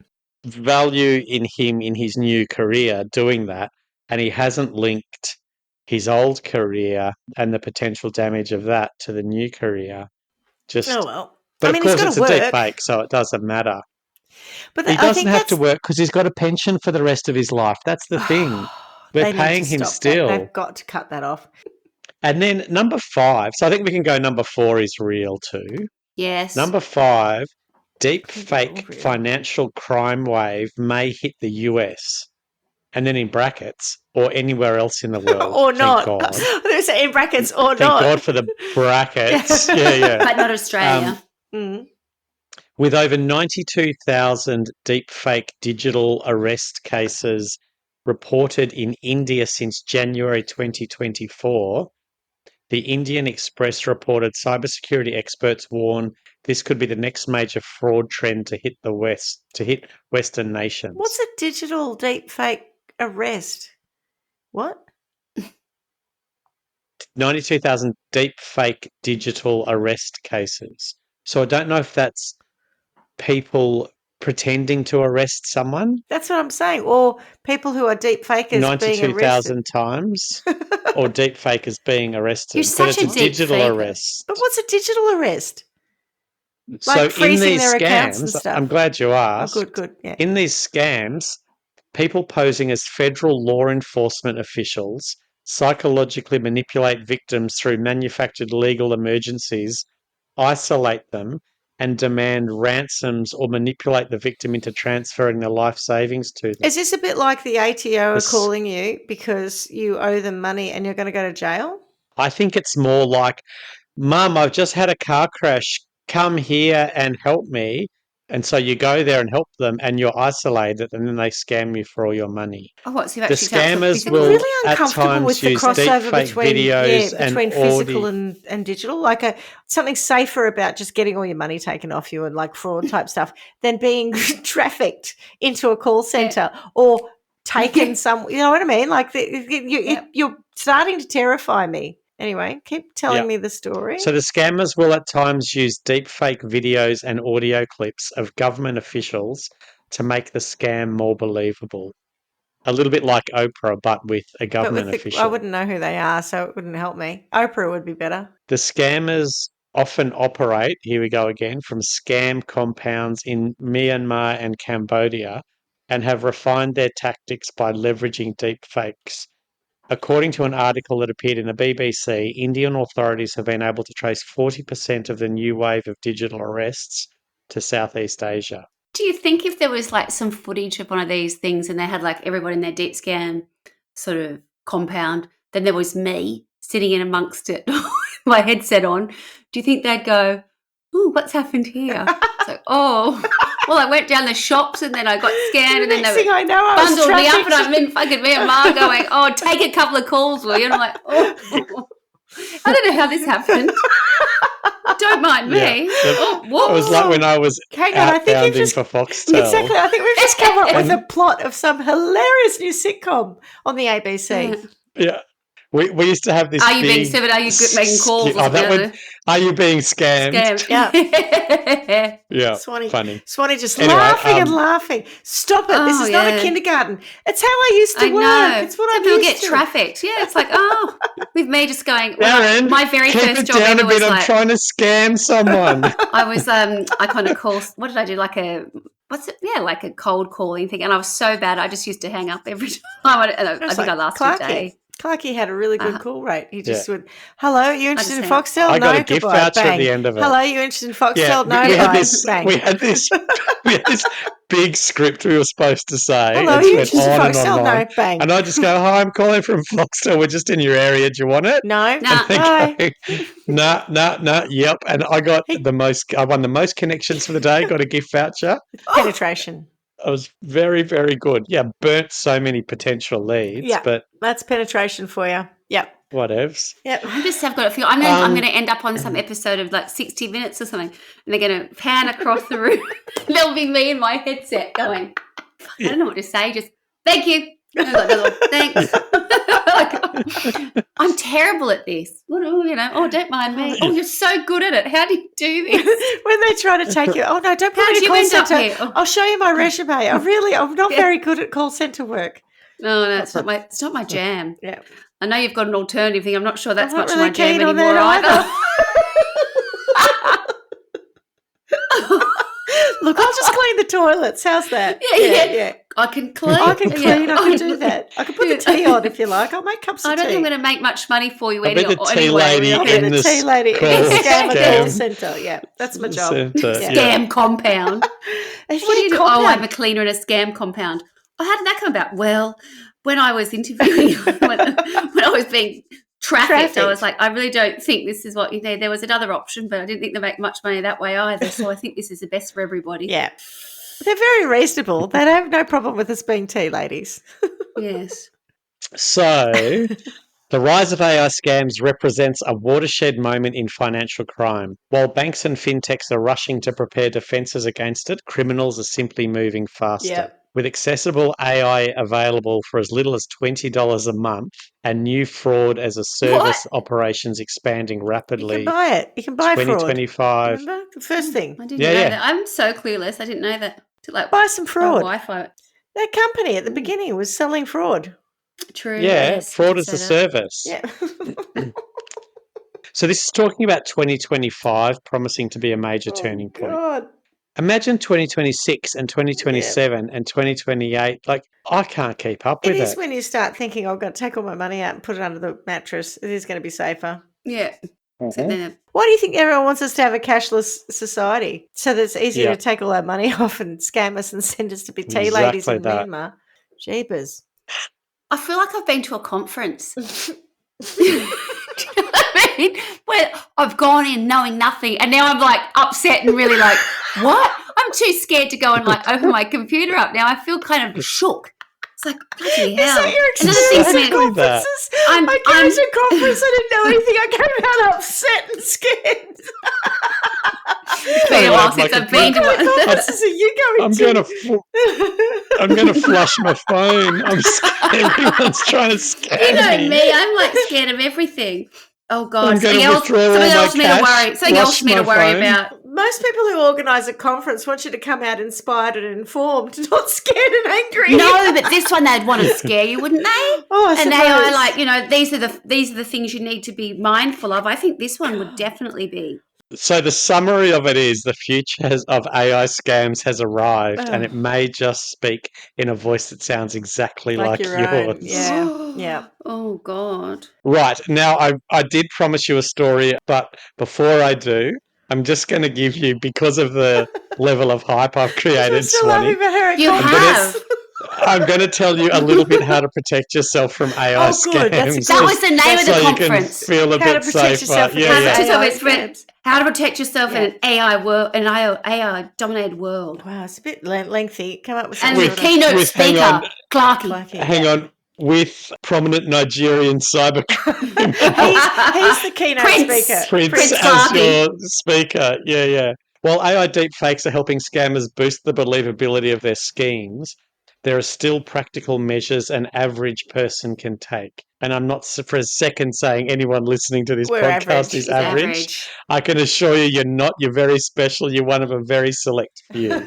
Speaker 2: Value in him in his new career doing that, and he hasn't linked his old career and the potential damage of that to the new career. But of course, it's a deep fake, so it doesn't matter. But he doesn't have to work because he's got a pension for the rest of his life. That's the thing. We're paying him still.
Speaker 1: They've got to cut that off.
Speaker 2: And then number 5. So I think we can go number 4 is real too.
Speaker 3: Yes.
Speaker 2: Number 5, deep fake financial crime wave may hit the US. And then in brackets, or anywhere else in the world.
Speaker 1: Or not.
Speaker 2: Thank God.
Speaker 1: They say in brackets or
Speaker 2: thank
Speaker 1: not.
Speaker 2: Thank God for the brackets. Yeah.
Speaker 3: But not Australia.
Speaker 2: With over 92,000 deep fake digital arrest cases reported in India since January 2024, The Indian Express reported cybersecurity experts warn this could be the next major fraud trend to hit Western nations.
Speaker 1: What's a digital deep fake arrest? What?
Speaker 2: 92,000 deep fake digital arrest cases. So I don't know if that's people pretending to arrest someone
Speaker 1: That's what I'm saying. Or people who are deep fakers being arrested.
Speaker 2: 92,000 times or deep fakers being arrested.
Speaker 3: You're such
Speaker 2: but it's
Speaker 3: a
Speaker 2: a
Speaker 3: deep
Speaker 2: digital
Speaker 3: faker.
Speaker 2: arrest.
Speaker 1: But what's a digital arrest?
Speaker 2: So
Speaker 1: Like
Speaker 2: in
Speaker 1: freezing
Speaker 2: these
Speaker 1: their accounts and
Speaker 2: scams,
Speaker 1: stuff.
Speaker 2: I'm glad you
Speaker 1: Oh,
Speaker 2: asked.
Speaker 1: good. Yeah.
Speaker 2: In these scams, people posing as federal law enforcement officials psychologically manipulate victims through manufactured legal emergencies, isolate them, and demand ransoms or manipulate the victim into transferring their life savings to them.
Speaker 1: Is this a bit like the ATO are
Speaker 2: This-
Speaker 1: calling you because you owe them money and you're going to go to jail?
Speaker 2: I think it's more like, Mum, I've just had a car crash. Come here and help me. And so you go there and help them and you're isolated and then they scam you for all your money.
Speaker 3: Oh, what? So you've
Speaker 2: The
Speaker 3: actually turned up for
Speaker 2: scammers
Speaker 3: physical?
Speaker 2: will
Speaker 1: Really
Speaker 2: at
Speaker 1: uncomfortable
Speaker 2: times
Speaker 1: with the
Speaker 2: use
Speaker 1: crossover
Speaker 2: deepfake
Speaker 1: between
Speaker 2: videos and
Speaker 1: between physical
Speaker 2: audio.
Speaker 1: and digital, like something safer about just getting all your money taken off you and like fraud type stuff than being trafficked into a call center or taken some. You know what I mean? Like you're starting to terrify me. Anyway, keep telling
Speaker 2: Yeah.
Speaker 1: me the story.
Speaker 2: So the scammers will at times use deepfake videos and audio clips of government officials to make the scam more believable. A little bit like Oprah, but with a government official.
Speaker 1: I wouldn't know who they are, so it wouldn't help me. Oprah would be better.
Speaker 2: The scammers often operate, here we go again, from scam compounds in Myanmar and Cambodia and have refined their tactics by leveraging deepfakes. According to an article that appeared in the BBC, Indian authorities have been able to trace 40% of the new wave of digital arrests to Southeast Asia.
Speaker 3: Do you think if there was like some footage of one of these things and they had like everyone in their deep scan sort of compound, then there was me sitting in amongst it, my headset on, do you think they'd go, "Ooh, what's happened here?" It's like, oh, well, I went down the shops and then I got scanned and then
Speaker 1: Next
Speaker 3: they
Speaker 1: thing I know, I was
Speaker 3: bundled me up
Speaker 1: trafficked.
Speaker 3: and I'm in fucking Myanmar going, "Oh, take a couple of calls, will you?" And I'm like, oh, I don't know how this happened. Don't mind me.
Speaker 2: Yeah.
Speaker 3: Oh,
Speaker 2: It
Speaker 3: whoa.
Speaker 2: was like when I was
Speaker 1: Hang on, I think you've
Speaker 2: outbounding
Speaker 1: just
Speaker 2: for Foxtel.
Speaker 1: exactly. I think we've just come up with a plot of some hilarious new sitcom on the ABC.
Speaker 2: Yeah. We used to have this.
Speaker 3: Are you being
Speaker 2: big
Speaker 3: severed? Are you making calls? Or
Speaker 2: Oh, that
Speaker 3: something?
Speaker 2: would, are you being scammed?
Speaker 3: Scammed.
Speaker 1: Yeah.
Speaker 2: Yeah,
Speaker 1: Swanee,
Speaker 2: funny.
Speaker 1: Swanee just
Speaker 2: Anyway,
Speaker 1: laughing and laughing. Stop it. This
Speaker 3: Oh,
Speaker 1: is not a
Speaker 3: yeah.
Speaker 1: kindergarten. It's how I used to
Speaker 3: I
Speaker 1: work.
Speaker 3: know.
Speaker 1: It's what
Speaker 3: Some
Speaker 1: I'm
Speaker 3: people
Speaker 1: used
Speaker 3: get
Speaker 1: to.
Speaker 3: trafficked. Yeah, it's like, oh, with me just going.
Speaker 2: Darren,
Speaker 3: My very
Speaker 2: keep
Speaker 3: first
Speaker 2: it
Speaker 3: job
Speaker 2: down
Speaker 3: ever
Speaker 2: a bit.
Speaker 3: was
Speaker 2: I'm
Speaker 3: like,
Speaker 2: trying to scam someone.
Speaker 3: I was, I kind of call, what did I do? Like a, what's it? Yeah, like a cold calling thing. And I was so bad, I just used to hang up every time. I think I lasted a day.
Speaker 1: Clarky had a really good call rate. He just
Speaker 2: Yeah.
Speaker 1: would, hello, you interested in
Speaker 3: hang up.
Speaker 1: Foxtel?
Speaker 2: I
Speaker 1: No,
Speaker 2: got a gift
Speaker 1: goodbye.
Speaker 2: voucher
Speaker 1: Bang.
Speaker 2: at the end of it.
Speaker 1: Hello, you interested in Foxtel?
Speaker 2: Yeah,
Speaker 1: No,
Speaker 2: we had
Speaker 1: goodbye.
Speaker 2: this.
Speaker 1: Bang.
Speaker 2: We had this. We had this big script we were supposed to say.
Speaker 1: Hello,
Speaker 2: and
Speaker 1: you
Speaker 2: it went
Speaker 1: interested in
Speaker 2: on and
Speaker 1: Foxtel?
Speaker 2: on.
Speaker 1: No, bang.
Speaker 2: And I just go, "Hi, I'm calling from Foxtel. We're just in your area. Do you want it?"
Speaker 1: No,
Speaker 3: Nah.
Speaker 1: bye.
Speaker 2: Nah. Yep. And I got I won the most connections for the day. Got a gift voucher.
Speaker 1: Penetration.
Speaker 2: I was very, very good. Yeah, burnt so many potential leads,
Speaker 1: Yeah.
Speaker 2: but
Speaker 1: That's penetration for you. Yep.
Speaker 2: whatevs.
Speaker 1: Yep.
Speaker 3: I just have got a feel. I'm going to end up on some episode of like 60 Minutes or something, and they're going to pan across the room. There'll be me in my headset going, I don't know what to say. Just thank you. Thanks. I'm terrible at this. Oh, don't mind me. Oh, you're so good at it. How do you do this?
Speaker 1: When they try to take you, oh no, don't put
Speaker 3: How'd
Speaker 1: me in a
Speaker 3: you
Speaker 1: call
Speaker 3: end up
Speaker 1: centre.
Speaker 3: here? Oh.
Speaker 1: I'll show you my resume. I'm not very good at call centre work.
Speaker 3: No, it's not my jam.
Speaker 1: Yeah.
Speaker 3: I know you've got an alternative thing. I'm not sure that's
Speaker 1: I'm not
Speaker 3: much
Speaker 1: really
Speaker 3: of my jam
Speaker 1: keen on
Speaker 3: anymore
Speaker 1: that
Speaker 3: either.
Speaker 1: Look, I'll just clean the toilets. How's that?
Speaker 3: Yeah. I can clean.
Speaker 1: I can clean.
Speaker 3: Yeah.
Speaker 1: I can do that. I can put the tea on if you like. I'll make cups of tea.
Speaker 3: I don't think I'm going to make much money for you
Speaker 2: I'll be
Speaker 3: anyway.
Speaker 2: the tea lady
Speaker 1: I'll be
Speaker 2: in
Speaker 1: the
Speaker 2: this
Speaker 1: tea lady in
Speaker 2: call
Speaker 1: the scam
Speaker 2: scam
Speaker 1: call centre. Yeah, that's my job.
Speaker 2: centre,
Speaker 1: Yeah.
Speaker 2: yeah.
Speaker 3: Scam compound.
Speaker 1: If
Speaker 3: What do you do?
Speaker 1: compound-
Speaker 3: Oh, I'm a cleaner in a scam compound. Oh, how did that come about? Well, when I was interviewing, when I was being trafficked, I was like, I really don't think this is what you need. There was another option, but I didn't think they make much money that way either. So I think this is the best for everybody.
Speaker 1: Yeah. They're very reasonable. They have no problem with us being tea ladies.
Speaker 3: Yes.
Speaker 2: So The rise of AI scams represents a watershed moment in financial crime. While banks and fintechs are rushing to prepare defences against it, criminals are simply moving faster.
Speaker 1: Yep.
Speaker 2: With accessible AI available for as little as $20 a month and new fraud as a service operations expanding
Speaker 1: You
Speaker 2: rapidly,
Speaker 1: can buy it. You can buy fraud.
Speaker 2: 2025.
Speaker 1: Remember? The first thing.
Speaker 3: I didn't
Speaker 2: Yeah,
Speaker 3: know
Speaker 2: yeah.
Speaker 3: that. I'm so clueless. I didn't know that. Like
Speaker 1: Buy some fraud.
Speaker 3: Wi-Fi.
Speaker 1: That company at the beginning was selling fraud.
Speaker 3: True.
Speaker 2: Yeah,
Speaker 3: yes, you
Speaker 2: fraud
Speaker 3: did
Speaker 2: as
Speaker 3: say
Speaker 2: a
Speaker 3: that.
Speaker 2: service.
Speaker 1: Yeah.
Speaker 2: So this is talking about 2025 promising to be a major turning point.
Speaker 1: God.
Speaker 2: Imagine 2026 and 2027 and 2028. Like, I can't keep up
Speaker 1: It
Speaker 2: with
Speaker 1: is
Speaker 2: it.
Speaker 1: when you start thinking, I've got to take all my money out and put it under the mattress. It is going to be safer.
Speaker 3: Yeah. So then,
Speaker 1: Why do you think everyone wants us to have a cashless society? So that it's easier
Speaker 2: Yeah.
Speaker 1: to take all our money off and scam us and send us to be tea ladies
Speaker 2: Exactly
Speaker 1: in
Speaker 2: that.
Speaker 1: Myanmar. Jeepers.
Speaker 3: I feel like I've been to a conference. Do you know what I mean? Where I've gone in knowing nothing, and now I'm like upset and really like, what? I'm too scared to go and like open my computer up now. I feel kind of shook. It's like, bloody
Speaker 1: Is
Speaker 3: hell.
Speaker 1: that your
Speaker 3: Another
Speaker 1: experience
Speaker 3: thing
Speaker 1: at
Speaker 3: to me,
Speaker 1: conferences?
Speaker 3: I'm-
Speaker 1: I came to a conference, I didn't know anything. I came out upset and scared.
Speaker 3: it's been a while since I've been to
Speaker 1: What
Speaker 3: one.
Speaker 1: conferences are you going
Speaker 2: I'm
Speaker 1: to?
Speaker 2: gonna flush my phone. I'm scared. Everyone's trying to scam
Speaker 3: You know
Speaker 2: me.
Speaker 3: me, I'm like scared of everything. Oh God,
Speaker 2: I'm
Speaker 3: something
Speaker 2: gonna
Speaker 3: else,
Speaker 2: withdraw all
Speaker 3: something
Speaker 2: my
Speaker 3: else for me to
Speaker 2: cash,
Speaker 3: worry. Something else
Speaker 2: flush
Speaker 3: for me to
Speaker 2: my
Speaker 3: worry
Speaker 2: phone.
Speaker 3: about.
Speaker 1: Most people who organise a conference want you to come out inspired and informed, not scared and angry.
Speaker 3: No, but this one they'd want to scare you, wouldn't they?
Speaker 1: Oh, I
Speaker 3: And AI,
Speaker 1: suppose.
Speaker 3: like, you know, these are the things you need to be mindful of. I think this one would definitely be.
Speaker 2: So the summary of it is the future of AI scams has arrived, and it may just speak in a voice that sounds exactly like
Speaker 1: your
Speaker 2: yours.
Speaker 1: own. Yeah. Yeah.
Speaker 3: Oh God.
Speaker 2: Right, now I did promise you a story, but before I do, I'm just going to give you, because of the level of hype I've
Speaker 1: I'm
Speaker 2: created,
Speaker 1: still laughing
Speaker 2: Swanee,
Speaker 1: about her at
Speaker 3: You
Speaker 1: conference.
Speaker 3: have.
Speaker 2: I'm going to tell you a little bit how to protect yourself from AI
Speaker 1: Oh, good. That's
Speaker 2: scams.
Speaker 3: That was the name of the
Speaker 2: so
Speaker 3: conference.
Speaker 2: you can feel a
Speaker 1: How to
Speaker 2: bit
Speaker 1: protect
Speaker 2: safer.
Speaker 1: yourself from
Speaker 2: Yeah,
Speaker 3: How to
Speaker 2: yeah.
Speaker 3: protect yourself
Speaker 1: AI
Speaker 3: is when-
Speaker 1: scams.
Speaker 3: how to protect yourself in
Speaker 1: Yeah.
Speaker 3: an AI world, an AI dominated world.
Speaker 1: Wow, it's a bit lengthy. Come up with
Speaker 3: And
Speaker 1: some
Speaker 3: the
Speaker 1: sort of
Speaker 3: keynote
Speaker 2: hang
Speaker 3: speaker,
Speaker 2: on.
Speaker 3: Clarky.
Speaker 1: Clarky.
Speaker 2: Hang on. With prominent Nigerian cyber
Speaker 1: He's the keynote
Speaker 3: Prince.
Speaker 1: speaker.
Speaker 2: Prince as
Speaker 3: Clarky.
Speaker 2: your speaker. Yeah, yeah. While AI deepfakes are helping scammers boost the believability of their schemes, there are still practical measures an average person can take. And I'm not for a second saying anyone listening to this
Speaker 1: We're
Speaker 2: podcast
Speaker 1: average.
Speaker 2: is
Speaker 3: It's
Speaker 2: average. I can assure you, you're not. You're very special. You're one of a very select few.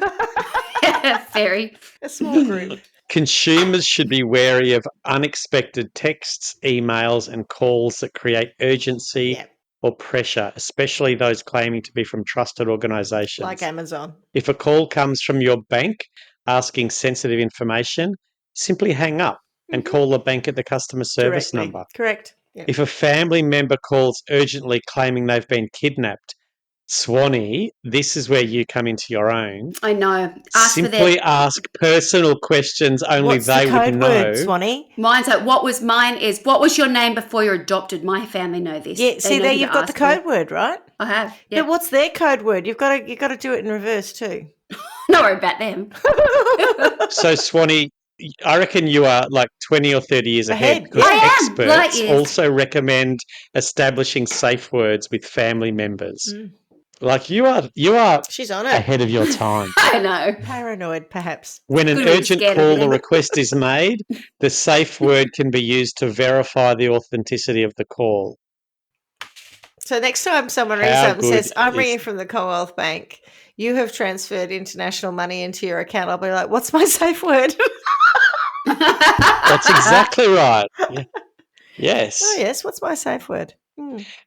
Speaker 3: Very.
Speaker 1: A small group.
Speaker 2: Consumers should be wary of unexpected texts, emails, and calls that create urgency
Speaker 1: Yeah,
Speaker 2: or pressure, especially those claiming to be from trusted organisations.
Speaker 1: like Amazon.
Speaker 2: If a call comes from your bank asking sensitive information, simply hang up and call the bank at the customer service
Speaker 1: Directly.
Speaker 2: number.
Speaker 1: Correct. Yeah.
Speaker 2: If a family member calls urgently claiming they've been kidnapped, Swanee, this is where you come into your own.
Speaker 3: I know. Ask for
Speaker 2: Simply
Speaker 3: their.
Speaker 2: ask personal questions only
Speaker 1: What's
Speaker 2: they
Speaker 1: the
Speaker 2: would
Speaker 1: code
Speaker 2: know.
Speaker 1: word, Swanee?
Speaker 3: Mine's like, what was mine is, what was your name before you're adopted? My family know this.
Speaker 1: Yeah,
Speaker 3: They
Speaker 1: see
Speaker 3: know
Speaker 1: there
Speaker 3: who to
Speaker 1: you've got the
Speaker 3: ask for.
Speaker 1: code word, right?
Speaker 3: I have. Yeah.
Speaker 1: But what's their code word? You've got to do it in reverse too.
Speaker 3: Don't worry about them.
Speaker 2: So, Swanee, I reckon you are like 20 or 30 years ahead
Speaker 1: Ahead,
Speaker 2: because
Speaker 1: yeah.
Speaker 3: I am, light
Speaker 2: experts
Speaker 3: years.
Speaker 2: also recommend establishing safe words with family members. Like you are
Speaker 1: She's on it.
Speaker 2: ahead of your time.
Speaker 3: I know.
Speaker 1: Paranoid, perhaps.
Speaker 2: When an
Speaker 3: Good to be
Speaker 2: urgent
Speaker 3: scared of
Speaker 2: call
Speaker 3: me.
Speaker 2: or request is made, the safe word can be used to verify the authenticity of the call.
Speaker 1: So next time someone rings
Speaker 2: How
Speaker 1: up and
Speaker 2: good
Speaker 1: says, I'm
Speaker 2: is-
Speaker 1: ringing from the Commonwealth Bank, you have transferred international money into your account, I'll be like, what's my safe word?
Speaker 2: That's exactly right. Yeah. Yes.
Speaker 1: Oh, yes, what's my safe word?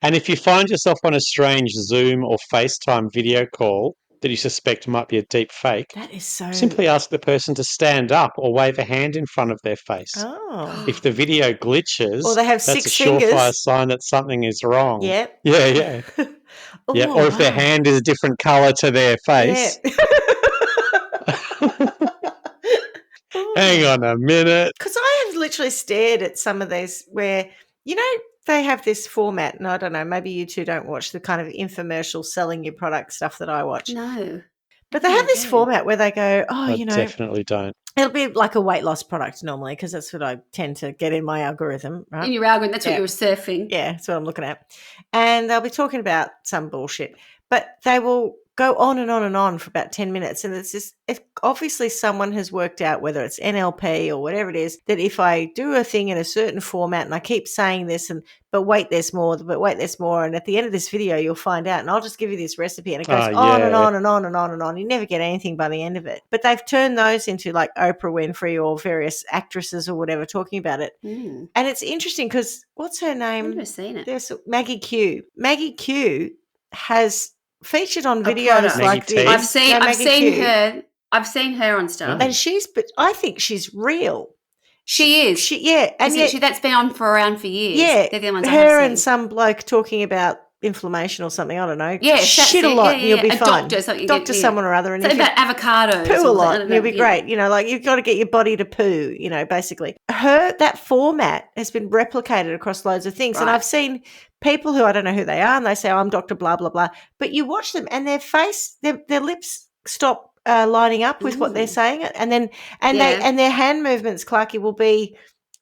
Speaker 2: And if you find yourself on a strange Zoom or FaceTime video call that you suspect might be a deep fake,
Speaker 1: That is so...
Speaker 2: simply ask the person to stand up or wave a hand in front of their face.
Speaker 1: Oh.
Speaker 2: If the video glitches,
Speaker 1: Or they have
Speaker 2: that's
Speaker 1: 6
Speaker 2: a surefire
Speaker 1: fingers.
Speaker 2: sign that something is wrong.
Speaker 1: Yeah.
Speaker 2: Yeah, yeah.
Speaker 1: Oh,
Speaker 2: Yeah. Or if their
Speaker 1: wow.
Speaker 2: hand is a different colour to their face.
Speaker 1: Yeah.
Speaker 2: Hang on a minute.
Speaker 1: Because I have literally stared at some of these where, you know, they have this format, and I don't know, maybe you two don't watch the kind of infomercial selling your product stuff that I watch.
Speaker 3: No.
Speaker 1: But they have this format where they go,
Speaker 2: I definitely don't.
Speaker 1: it'll be like a weight loss product normally because that's what I tend to get in my algorithm, right?
Speaker 3: In your algorithm, that's what you were surfing.
Speaker 1: Yeah, that's what I'm looking at. And they'll be talking about some bullshit, but they will go on and on and on for about 10 minutes. And it's just, if obviously someone has worked out, whether it's NLP or whatever it is, that if I do a thing in a certain format and I keep saying this, but wait, there's more, but wait, there's more. And at the end of this video, you'll find out, and I'll just give you this recipe, and it goes on and on and on and on and on. You never get anything by the end of it. But they've turned those into like Oprah Winfrey or various actresses or whatever talking about it.
Speaker 3: Mm.
Speaker 1: And it's interesting because what's her name?
Speaker 3: I've never seen it.
Speaker 1: There's Maggie Q. Maggie Q has featured on videos like this.
Speaker 3: I've seen her on stuff.
Speaker 1: And but I think she's real.
Speaker 3: She is.
Speaker 1: And yet,
Speaker 3: that's been on around for years.
Speaker 1: Yeah.
Speaker 3: They're the ones
Speaker 1: her and some bloke talking about inflammation or something. I don't know.
Speaker 3: Yeah.
Speaker 1: Shit a lot and you'll be fine.
Speaker 3: Doctor
Speaker 1: someone or other. And
Speaker 3: something about avocados.
Speaker 1: Poo a lot and you'll be great. You know, like you've got to get your body to poo, you know, basically. That format has been replicated across loads of things. Right. And I've seen people who I don't know who they are and they say, I'm Dr. blah, blah, blah. But you watch them and their face, their lips stop lining up with what they're saying. And then, their hand movements, Clarky, will be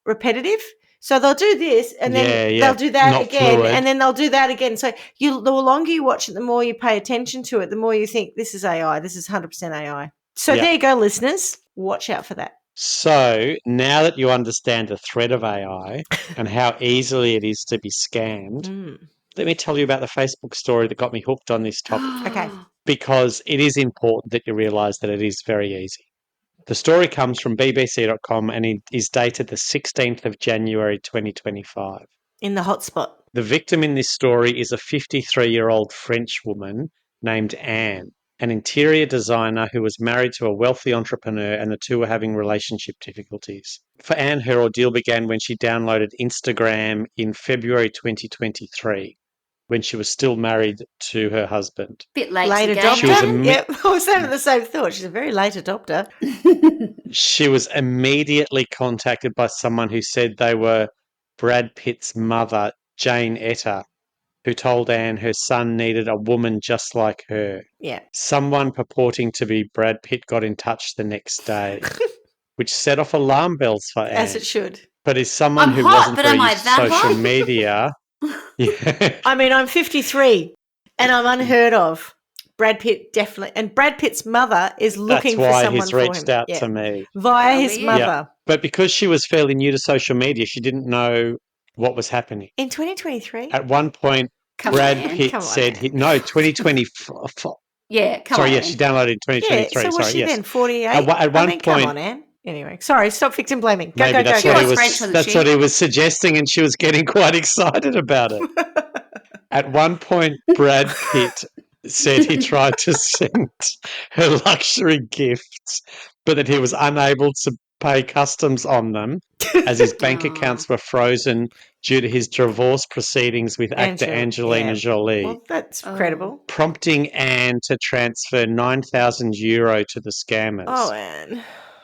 Speaker 1: repetitive. So they'll do this and then they'll do that not again fluid. And then they'll do that again. So the longer you watch it, the more you pay attention to it, the more you think this is AI. This is 100% AI. So there you go, listeners. Watch out for that.
Speaker 2: So now that you understand the threat of AI and how easily it is to be scammed, let me tell you about the Facebook story that got me hooked on this topic.
Speaker 1: Okay.
Speaker 2: Because it is important that you realise that it is very easy. The story comes from bbc.com and it is dated the 16th of January 2025.
Speaker 1: In the hotspot.
Speaker 2: The victim in this story is a 53-year-old French woman named Anne, an interior designer who was married to a wealthy entrepreneur, and the two were having relationship difficulties. For Anne, her ordeal began when she downloaded Instagram in February 2023. When she was still married to her husband.
Speaker 3: Bit late
Speaker 1: adopter? Yep, I was having the same thought. She's a very late adopter.
Speaker 2: She was immediately contacted by someone who said they were Brad Pitt's mother, Jane Etta, who told Anne her son needed a woman just like her.
Speaker 1: Yeah.
Speaker 2: Someone purporting to be Brad Pitt got in touch the next day, which set off alarm bells for Anne.
Speaker 1: As it should.
Speaker 2: But as someone who wasn't very used to social media...
Speaker 1: Yeah. I mean, I'm 53 and I'm unheard of. Brad Pitt definitely, and Brad Pitt's mother is looking for someone for him.
Speaker 2: That's why he's reached out to me.
Speaker 1: Via his mother. Yeah.
Speaker 2: But because she was fairly new to social media, she didn't know what was happening.
Speaker 1: In 2023?
Speaker 2: At one point, Brad Pitt said, 2024.
Speaker 3: Yeah, come on.
Speaker 2: Sorry, yes, she downloaded in 2023.
Speaker 1: Yeah, so was she then, 48?
Speaker 2: At one point...
Speaker 1: Come on, Anne. Anyway, sorry, stop victim blaming. Go.
Speaker 2: That's what he was suggesting, and she was getting quite excited about it. At one point, Brad Pitt said he tried to send her luxury gifts, but that he was unable to pay customs on them as his bank accounts were frozen due to his divorce proceedings with actor Angelina Jolie.
Speaker 1: Well, that's credible.
Speaker 2: Prompting Anne to transfer €9,000 to the scammers.
Speaker 1: Oh, Anne.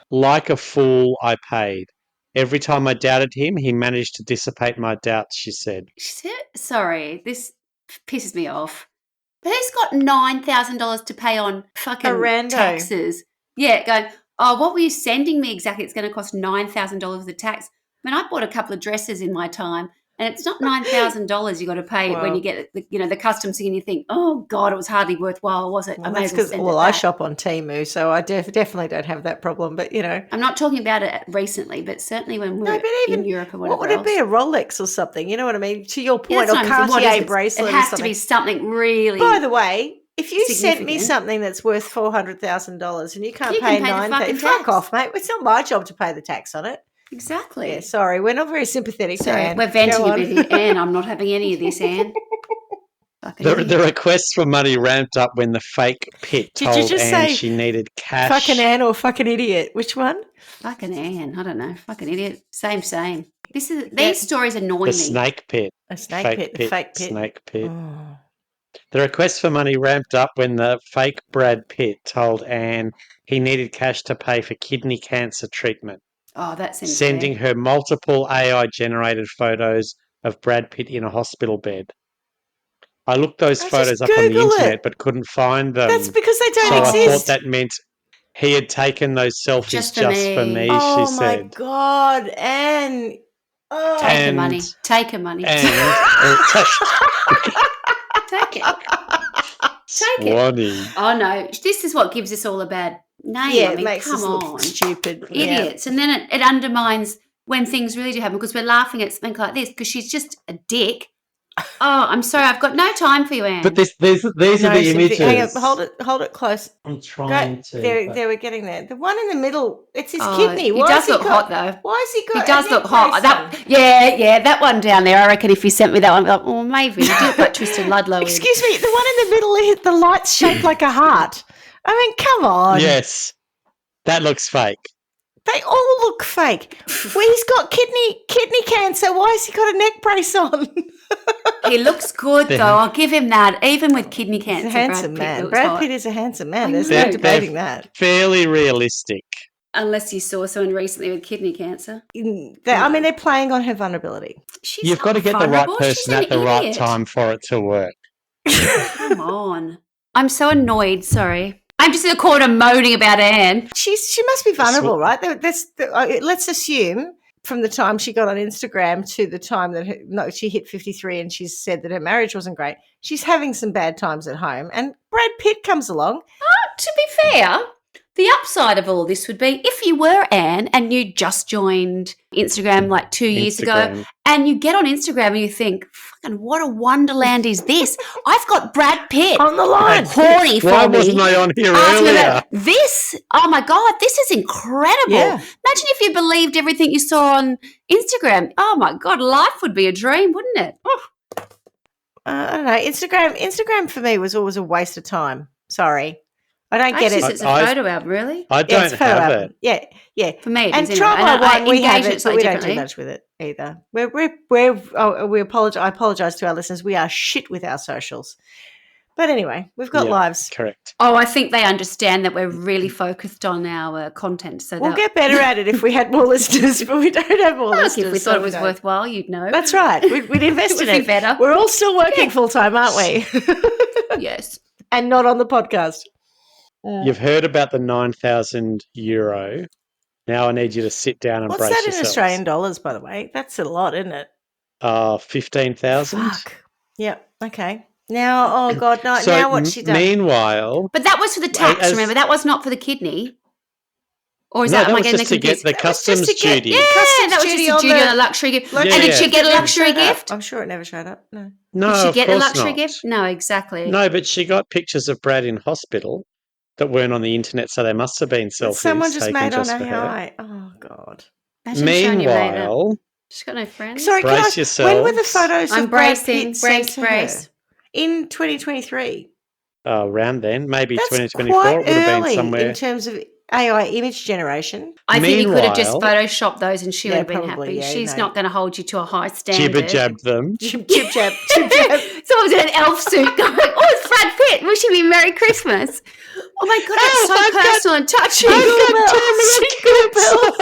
Speaker 2: Like a fool, I paid. Every time I doubted him, he managed to dissipate my doubts, she said.
Speaker 3: Sorry, this pisses me off. But who's got $9,000 to pay on fucking taxes? Yeah, going, what were you sending me exactly? It's going to cost $9,000 the tax. I mean, I bought a couple of dresses in my time, and it's not $9,000 you got to pay when you get the customs thing, and you think, oh God, it was hardly worthwhile, was it?
Speaker 1: Well, that's because I shop on Temu, so I definitely don't have that problem. But I'm
Speaker 3: not talking about it recently, but certainly when we're in Europe or whatever.
Speaker 1: What would it be? A Rolex or something? You know what I mean? To your point, or Cartier bracelet.
Speaker 3: It has to be something really.
Speaker 1: By the way, if you sent me something that's worth $400,000 and you can't pay $9,000, fuck off, mate. It's not my job to pay the tax on it.
Speaker 3: Exactly.
Speaker 1: Yeah, sorry, we're not very sympathetic to Anne.
Speaker 3: We're venting a bit, Anne. I'm not having any of this, Anne.
Speaker 2: The request for money ramped up when the fake Pitt told Anne she needed cash.
Speaker 1: Fucking Anne or fucking idiot? Which one?
Speaker 3: Fucking Anne. I don't know. Fucking idiot. Same. These stories annoy me.
Speaker 2: The snake pit.
Speaker 1: A snake pit. The fake pit.
Speaker 2: Snake pit. Oh. The request for money ramped up when the fake Brad Pitt told Anne he needed cash to pay for kidney cancer treatment.
Speaker 3: Oh, that seems
Speaker 2: sending her multiple AI-generated photos of Brad Pitt in a hospital bed. I looked those
Speaker 1: Just
Speaker 2: photos up on the
Speaker 1: Google
Speaker 2: internet
Speaker 1: it.
Speaker 2: but couldn't find them.
Speaker 1: That's because they don't
Speaker 2: so I thought
Speaker 1: exist.
Speaker 2: that meant he had taken those selfies
Speaker 3: Just
Speaker 2: just
Speaker 3: for
Speaker 2: for
Speaker 3: me.
Speaker 2: me,
Speaker 1: Oh
Speaker 2: she
Speaker 1: my
Speaker 2: said.
Speaker 1: God, Anne. Oh.
Speaker 3: Take her
Speaker 2: And-
Speaker 3: money. Take her money. Take it. Take it.
Speaker 2: Swanee.
Speaker 3: Oh no, this is what gives us all a bad name.
Speaker 1: Yeah,
Speaker 3: I
Speaker 1: it
Speaker 3: mean,
Speaker 1: makes us
Speaker 3: come
Speaker 1: look
Speaker 3: on,
Speaker 1: stupid.
Speaker 3: idiots. And then it undermines when things really do happen because we're laughing at something like this because she's just a dick. Oh, I'm sorry, I've got no time for you, Anne.
Speaker 2: But these are the images.
Speaker 1: Hang on, hold it close.
Speaker 2: I'm trying to.
Speaker 1: There, we're getting there. The one in the middle, it's his
Speaker 3: Oh,
Speaker 1: kidney.
Speaker 3: He
Speaker 1: Why
Speaker 3: does
Speaker 1: has
Speaker 3: look hot though.
Speaker 1: Why has he got?
Speaker 3: He does
Speaker 1: a
Speaker 3: look
Speaker 1: neck
Speaker 3: hot.
Speaker 1: brace
Speaker 3: That,
Speaker 1: on?
Speaker 3: yeah, that one down there. I reckon if you sent me that one, I'd be like, oh, maybe you did like Tristan Ludlow.
Speaker 1: Excuse me, the one in the middle, the light's shaped like a heart. I mean, come on.
Speaker 2: Yes. That looks fake.
Speaker 1: They all look fake. Well, he's got kidney cancer. Why has he got a neck brace on?
Speaker 3: He looks good though. I'll give him that. Even with kidney cancer,
Speaker 1: He's a handsome man. Brad Pitt is a handsome man. There's no debating that.
Speaker 2: Fairly realistic.
Speaker 3: Unless you saw someone recently with kidney cancer.
Speaker 1: I mean, they're playing on her vulnerability.
Speaker 2: You've got to get the right person at the right time for it to work.
Speaker 3: Come on. I'm so annoyed. Sorry. I'm just in the corner moaning about Anne.
Speaker 1: She must be vulnerable, right? Let's assume from the time she got on Instagram to the time that she hit 53 and she said that her marriage wasn't great. She's having some bad times at home, and Brad Pitt comes along.
Speaker 3: To be fair, the upside of all this would be if you were Anne and you just joined Instagram like 2 years ago and you get on Instagram and you think, fucking what a wonderland is this? I've got Brad Pitt
Speaker 1: on the line.
Speaker 3: Horny for me.
Speaker 2: Why wasn't I on here earlier?
Speaker 3: This, oh my God, this is incredible. Yeah. Imagine if you believed everything you saw on Instagram. Oh my God, life would be a dream, wouldn't it?
Speaker 1: I don't know. Instagram for me was always a waste of time. Sorry. I don't get it.
Speaker 3: It's a photo album, really?
Speaker 2: I don't have it.
Speaker 1: Yeah.
Speaker 3: For me,
Speaker 1: and Try My One, we have it, but we don't do much with it either. We apologize. I apologize to our listeners. We are shit with our socials. But anyway, we've got lives.
Speaker 2: Correct.
Speaker 3: Oh, I think they understand that we're really focused on our content. So
Speaker 1: we'll get better at it if we had more listeners, but we don't have more listeners.
Speaker 3: If we thought it was worthwhile, you'd know.
Speaker 1: That's right. We'd invest in it.
Speaker 3: Better.
Speaker 1: We're all still working full time, aren't we?
Speaker 3: Yes.
Speaker 1: And not on the podcast.
Speaker 2: You've heard about the €9,000. Now I need you to sit down and brace yourselves.
Speaker 1: What's that in Australian dollars, by the way? That's a lot, isn't it?
Speaker 2: 15,000.
Speaker 1: Fuck. Yep. Okay. Now, oh God, no, so now what's she done?
Speaker 2: Meanwhile...
Speaker 3: But that was for the tax, remember? That was not for the kidney. Or is
Speaker 2: that was just to get the customs duty.
Speaker 3: Yeah, that was just a duty on a luxury gift. And did she get a luxury gift?
Speaker 1: I'm sure it never showed up. No.
Speaker 3: Did she get a luxury gift? No, exactly.
Speaker 2: No, but she got pictures of Brad in hospital that weren't on the internet, so they must have been selfies.
Speaker 1: Someone just made on
Speaker 2: AI.
Speaker 1: Oh God.
Speaker 2: Meanwhile,
Speaker 3: she's got no friends.
Speaker 1: Sorry,
Speaker 2: brace yourselves.
Speaker 1: When were the photos of Brad Pitt
Speaker 3: brace.
Speaker 1: In 2023.
Speaker 2: Around then, maybe
Speaker 1: That's
Speaker 2: 2024
Speaker 1: quite
Speaker 2: would have been
Speaker 1: early
Speaker 2: somewhere.
Speaker 1: in terms of AI image generation.
Speaker 3: I think he could have just photoshopped those and she would have been
Speaker 1: probably,
Speaker 3: happy. She's not going to hold you to a high standard.
Speaker 2: Jibber-jabbed them.
Speaker 1: Jib-jab.
Speaker 3: Someone's in an elf suit going, oh, it's Brad Pitt. Wishing me Merry Christmas. Oh my God, that's so personal and touching.
Speaker 1: Jingle bells.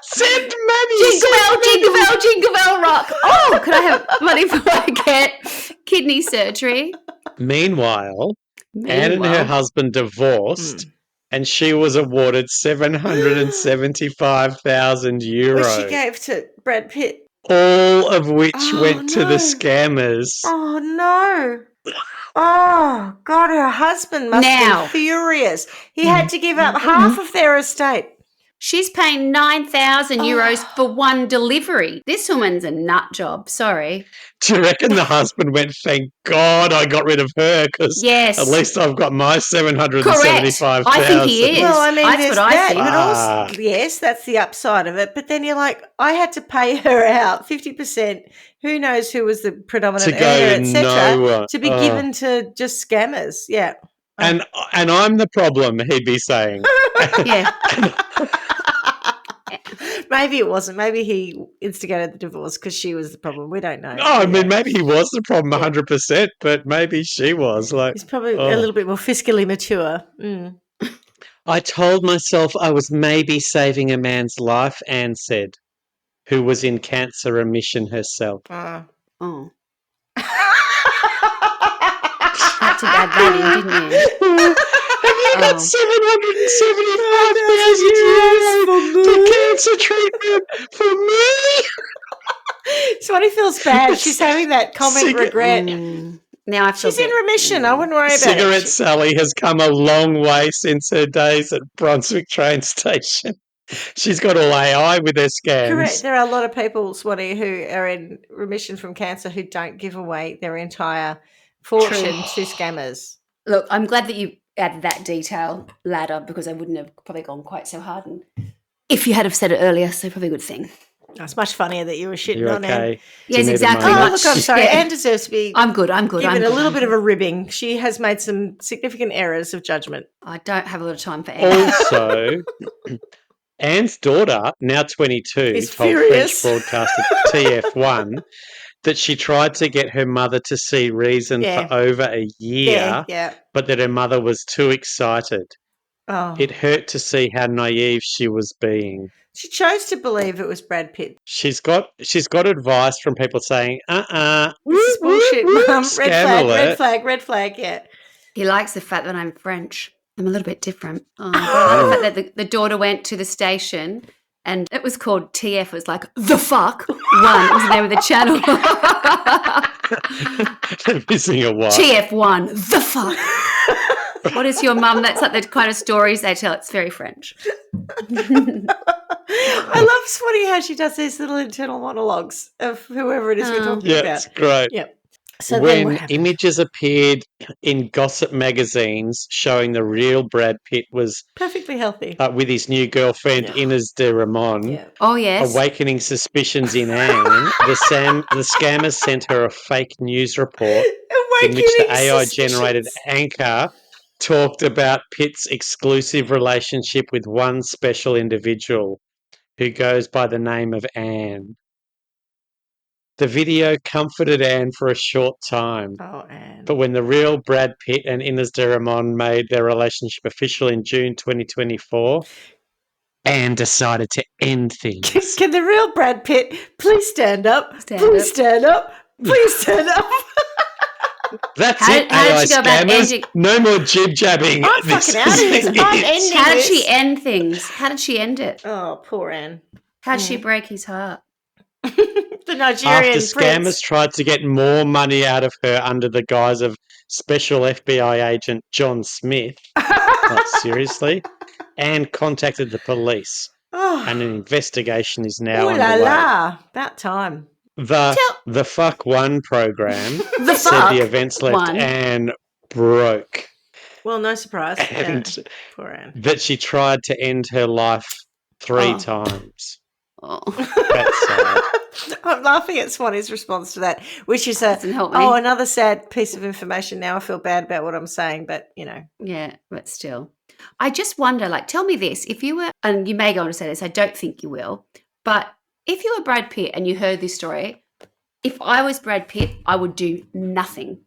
Speaker 2: Send money.
Speaker 3: Jingle bell, jingle bell rock. Oh, could I have money before I get kidney surgery?
Speaker 2: Meanwhile, Anne and her husband divorced. And she was awarded €775,000.
Speaker 1: Which she gave to Brad Pitt.
Speaker 2: All of which went to the scammers.
Speaker 1: Oh, no. Oh, God, her husband must be furious. He had to give up half of their estate.
Speaker 3: She's paying €9,000 for one delivery. This woman's a nut job. Sorry.
Speaker 2: Do you reckon the husband went, thank God I got rid of her because at least I've got my $775,000.
Speaker 3: I think he is.
Speaker 1: Well, I mean,
Speaker 3: that's what I think.
Speaker 1: But also, yes, that's the upside of it. But then you're like, I had to pay her out 50%. Who knows who was the predominant earner, etc., to be given to just scammers. Yeah.
Speaker 2: And I'm the problem, he'd be saying.
Speaker 3: Yeah.
Speaker 1: Maybe it wasn't. Maybe he instigated the divorce because she was the problem. We don't know.
Speaker 2: I mean, maybe he was the problem 100%, but maybe she was.
Speaker 1: He's probably a little bit more fiscally mature.
Speaker 2: I told myself I was maybe saving a man's life, Anne said, who was in cancer remission herself.
Speaker 3: to add that in, didn't you?
Speaker 2: Have you got €775,000 for cancer treatment for me?
Speaker 1: Swanee feels bad. She's having that comment regret.
Speaker 3: Now I feel
Speaker 1: She's in remission. I wouldn't worry about
Speaker 2: Cigarette
Speaker 1: it.
Speaker 2: Sally has come a long way since her days at Brunswick train station. She's got all AI with her scams.
Speaker 1: Correct. There are a lot of people, Swanee, who are in remission from cancer who don't give away their entire fortune to scammers.
Speaker 3: Look, I'm glad that you added that detail, ladder, because I wouldn't have probably gone quite so hard. And if you had have said it earlier, so probably a good thing.
Speaker 1: It's much funnier that you were shitting
Speaker 2: You
Speaker 1: on Anne.
Speaker 2: okay?
Speaker 3: Yes,
Speaker 2: Do you need a
Speaker 3: exactly.
Speaker 2: moment?
Speaker 1: Oh, look, I'm sorry.
Speaker 3: Yeah.
Speaker 1: Anne deserves to be
Speaker 3: I'm good.
Speaker 1: given a little bit of a ribbing. She has made some significant errors of judgment.
Speaker 3: I don't have a lot of time for Anne.
Speaker 2: Also, Anne's daughter, now 22,
Speaker 1: Is
Speaker 2: told
Speaker 1: furious.
Speaker 2: French broadcaster TF1 that she tried to get her mother to see Reason
Speaker 1: Yeah.
Speaker 2: for over a year,
Speaker 1: Yeah.
Speaker 2: but that her mother was too excited.
Speaker 1: Oh.
Speaker 2: It hurt to see how naive she was being.
Speaker 1: She chose to believe it was Brad Pitt.
Speaker 2: She's got advice from people saying,
Speaker 1: This is bullshit, Mum.
Speaker 2: scam alert.
Speaker 1: Red flag, yeah.
Speaker 3: He likes the fact that I'm French. I'm a little bit different. But I like the fact that the daughter went to the station and it was called TF. It was like, the fuck one was the name of the channel.
Speaker 2: Missing a what?
Speaker 3: TF1, the fuck. What is your mum? That's like the kind of stories they tell. It's very French.
Speaker 1: I love Swanee how she does these little internal monologues of whoever it is we're talking
Speaker 2: Yeah,
Speaker 1: about.
Speaker 2: it's great.
Speaker 1: Yep. So then what
Speaker 2: When
Speaker 1: happened?
Speaker 2: images appeared in gossip magazines showing the real Brad Pitt was
Speaker 1: Perfectly healthy.
Speaker 2: with his new girlfriend Inez de Ramon,
Speaker 1: Yeah.
Speaker 3: Oh, yes.
Speaker 2: awakening suspicions in Anne, the scammers sent her a fake news report in which the AI-generated anchor talked about Pitt's exclusive relationship with one special individual who goes by the name of Anne. The video comforted Anne for a short time.
Speaker 1: Oh, Anne.
Speaker 2: But when the real Brad Pitt and Inez de Ramon made their relationship official in June 2024, Anne decided to end things.
Speaker 1: Can the real Brad Pitt please stand up?
Speaker 3: Stand
Speaker 1: Please
Speaker 3: up.
Speaker 1: stand up. Please stand up.
Speaker 2: That's
Speaker 3: How
Speaker 2: it,
Speaker 3: did- how did
Speaker 2: AI
Speaker 3: she go about
Speaker 2: scammers.
Speaker 3: ending-
Speaker 2: No more jib-jabbing.
Speaker 1: I'm fucking out of this. I'm ending
Speaker 3: How did
Speaker 1: this.
Speaker 3: she end things? How did she end it?
Speaker 1: Oh, poor Anne.
Speaker 3: How did she break his heart?
Speaker 1: The Nigerian
Speaker 2: After scammers
Speaker 1: prince.
Speaker 2: tried to get more money out of her under the guise of Special FBI agent John Smith, like seriously, Anne contacted the police,
Speaker 1: Oh,
Speaker 2: and an investigation is now
Speaker 1: ooh la
Speaker 2: underway.
Speaker 1: la. About time.
Speaker 2: The Fuck One program
Speaker 3: The
Speaker 2: said
Speaker 3: fuck
Speaker 2: the events left
Speaker 3: one.
Speaker 2: Anne broke,
Speaker 1: Well, no surprise.
Speaker 2: and
Speaker 1: Poor Anne.
Speaker 2: that she tried to end her life 3
Speaker 1: Oh.
Speaker 2: times.
Speaker 3: Oh,
Speaker 2: That's sad.
Speaker 1: I'm laughing at Swanee's response to that, which is
Speaker 3: doesn't help me.
Speaker 1: another sad piece of information. Now I feel bad about what I'm saying, but
Speaker 3: yeah, but still. I just wonder, like, tell me this. If you were, and you may go on to say this, I don't think you will, but if you were Brad Pitt and you heard this story, if I was Brad Pitt, I would do nothing.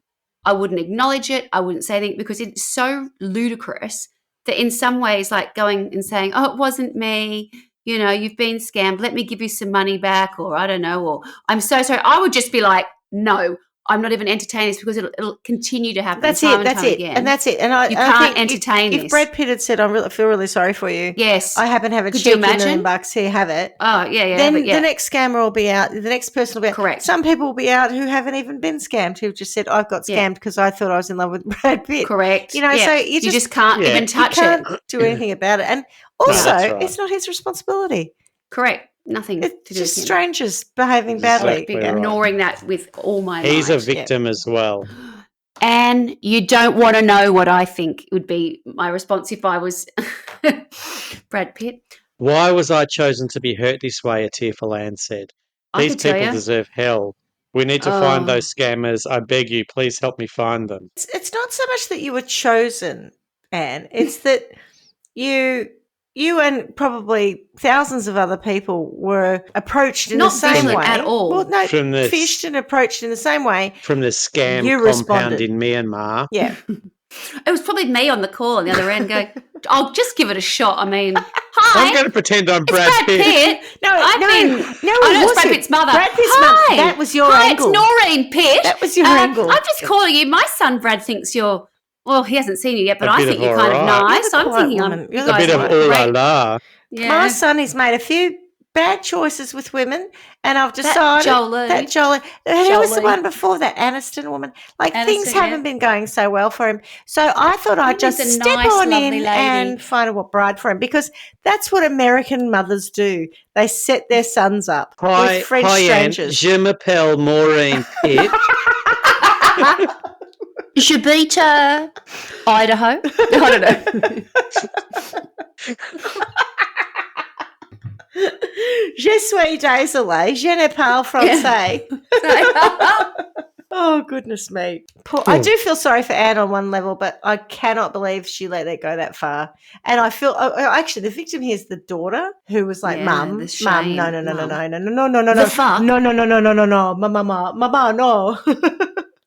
Speaker 3: I wouldn't acknowledge it. I wouldn't say anything because it's so ludicrous that in some ways, like going and saying, oh, it wasn't me. You know, you've been scammed. Let me give you some money back, or I don't know, or I'm so sorry. I would just be like, no, I'm not even entertaining this because it'll continue to happen.
Speaker 1: that's
Speaker 3: time
Speaker 1: it.
Speaker 3: and
Speaker 1: That's
Speaker 3: time
Speaker 1: it.
Speaker 3: again.
Speaker 1: And that's it. And
Speaker 3: You
Speaker 1: I
Speaker 3: can't
Speaker 1: think
Speaker 3: entertain
Speaker 1: if
Speaker 3: this.
Speaker 1: Brad Pitt had said, I feel really sorry for you.
Speaker 3: Yes.
Speaker 1: I happen to have a
Speaker 3: Could you
Speaker 1: cheeky $1
Speaker 3: imagine?
Speaker 1: million. Here, have it.
Speaker 3: Oh, yeah.
Speaker 1: Then
Speaker 3: but yeah.
Speaker 1: the next scammer will be out. The next person will be out.
Speaker 3: Correct.
Speaker 1: Some people will be out who haven't even been scammed, who've just said, I've got
Speaker 3: Yeah.
Speaker 1: scammed because I thought I was in love with Brad Pitt.
Speaker 3: Correct.
Speaker 1: You know,
Speaker 3: Yeah.
Speaker 1: so you just
Speaker 3: can't
Speaker 2: Yeah.
Speaker 3: even
Speaker 1: you
Speaker 3: touch
Speaker 1: can't
Speaker 3: it.
Speaker 1: do anything about it. And also,
Speaker 2: that's right.
Speaker 1: it's not his responsibility.
Speaker 3: Correct. Nothing
Speaker 1: It's
Speaker 3: to do
Speaker 1: just
Speaker 3: with him.
Speaker 1: strangers behaving
Speaker 3: I
Speaker 1: badly.
Speaker 3: would be
Speaker 2: Exactly right.
Speaker 3: ignoring that with all my
Speaker 2: He's
Speaker 3: might.
Speaker 2: a victim as well.
Speaker 3: And you don't want to know what I think would be my response if I was Brad Pitt.
Speaker 2: Why was I chosen to be hurt this way? A tearful Anne said.
Speaker 3: I
Speaker 2: These
Speaker 3: could tell
Speaker 2: people
Speaker 3: you.
Speaker 2: deserve hell. We need to find those scammers. I beg you, please help me find them.
Speaker 1: It's not so much that you were chosen, Anne. It's that you and probably thousands of other people were approached in
Speaker 3: Not
Speaker 1: the same
Speaker 3: vigilant
Speaker 1: way.
Speaker 3: at all.
Speaker 1: Well, no,
Speaker 2: From the
Speaker 1: fished and approached in the same way.
Speaker 2: from the scam
Speaker 1: You
Speaker 2: compound
Speaker 1: responded.
Speaker 2: in Myanmar.
Speaker 1: Yeah.
Speaker 3: It was probably me on the call on the other end going, I'll just give it a shot. I mean,
Speaker 2: I'm
Speaker 3: hi,
Speaker 2: going to pretend I'm
Speaker 3: it's
Speaker 2: Brad Pitt.
Speaker 1: No,
Speaker 3: I've
Speaker 1: no,
Speaker 3: been,
Speaker 1: no,
Speaker 3: I
Speaker 1: it
Speaker 3: know it's Brad
Speaker 1: wasn't.
Speaker 3: Pitt's mother.
Speaker 1: Brad Pitt's
Speaker 3: Hi.
Speaker 1: mother. That was your
Speaker 3: Hi,
Speaker 1: angle.
Speaker 3: it's Noreen Pitt.
Speaker 1: That was your angle.
Speaker 3: I'm just calling you. My son Brad thinks you're, well, he hasn't seen you yet, but
Speaker 2: A
Speaker 3: I
Speaker 2: bit
Speaker 3: think
Speaker 2: of
Speaker 3: you're kind of
Speaker 2: all right.
Speaker 3: nice.
Speaker 1: You're the
Speaker 3: I'm
Speaker 1: quiet
Speaker 3: thinking
Speaker 1: woman.
Speaker 3: you
Speaker 1: You're the
Speaker 2: A
Speaker 3: guys
Speaker 2: bit of
Speaker 3: are
Speaker 2: ooh la
Speaker 3: great.
Speaker 2: la.
Speaker 3: Yeah.
Speaker 1: My son has made a few bad choices with women, and I've decided
Speaker 3: Jolie.
Speaker 1: who was the
Speaker 3: Jolie.
Speaker 1: one before that Aniston woman? Like things
Speaker 3: Aniston,
Speaker 1: haven't
Speaker 3: yeah.
Speaker 1: been going so well for him. So I thought I'd just
Speaker 3: He's a
Speaker 1: step
Speaker 3: nice,
Speaker 1: on
Speaker 3: lovely
Speaker 1: in
Speaker 3: lady.
Speaker 1: and find a bride for him, because that's what American mothers do. They set their sons up with French
Speaker 2: Anne.
Speaker 1: strangers.
Speaker 2: Je m'appelle Maureen Pitt.
Speaker 3: Shabita, Idaho. I don't know.
Speaker 1: Je suis désolée, je ne parle français. Oh, goodness me. I do feel sorry for Anne on one level, but I cannot believe she let it go that far. And I feel, actually, the victim here is the daughter who was like,
Speaker 3: Yeah,
Speaker 1: Mum,
Speaker 3: the shame,
Speaker 1: no,
Speaker 3: The fuck?
Speaker 1: no, mama, no.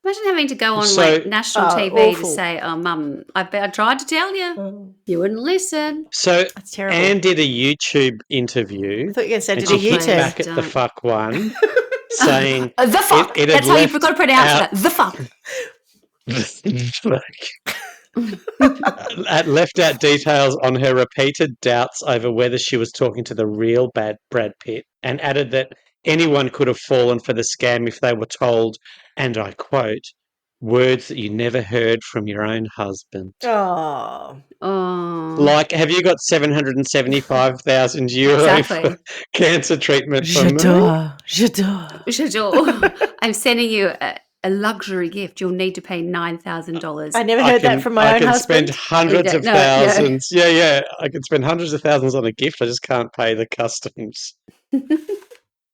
Speaker 3: Imagine having to go on
Speaker 2: So-
Speaker 3: like national TV
Speaker 1: awful.
Speaker 3: to say, "Oh, Mum, I tried to tell you, you wouldn't listen."
Speaker 2: So
Speaker 1: That's terrible.
Speaker 2: Anne did a YouTube interview,
Speaker 1: I thought you were going to say,
Speaker 2: and
Speaker 1: did
Speaker 2: she
Speaker 1: a
Speaker 3: you
Speaker 2: hit
Speaker 3: please
Speaker 1: U-turn?
Speaker 2: back at the
Speaker 3: don't.
Speaker 2: fuck one, saying
Speaker 3: The fuck.
Speaker 2: it had
Speaker 3: That's how you've
Speaker 2: left
Speaker 3: got to pronounce
Speaker 2: out-
Speaker 3: it. The fuck.
Speaker 2: It left out details on her repeated doubts over whether she was talking to the real bad Brad Pitt, and added that anyone could have fallen for the scam if they were told, and I quote, words that you never heard from your own husband.
Speaker 1: Oh.
Speaker 3: Oh,
Speaker 2: Like, have you got 775,000 euro
Speaker 3: exactly.
Speaker 2: for cancer treatment for me?
Speaker 1: J'adore.
Speaker 3: I'm sending you a luxury gift. You'll need to pay $9,000.
Speaker 1: I never heard that from my own husband.
Speaker 2: Spend hundreds of
Speaker 3: No.
Speaker 2: thousands. Yeah. I can spend hundreds of thousands on a gift. I just can't pay the customs.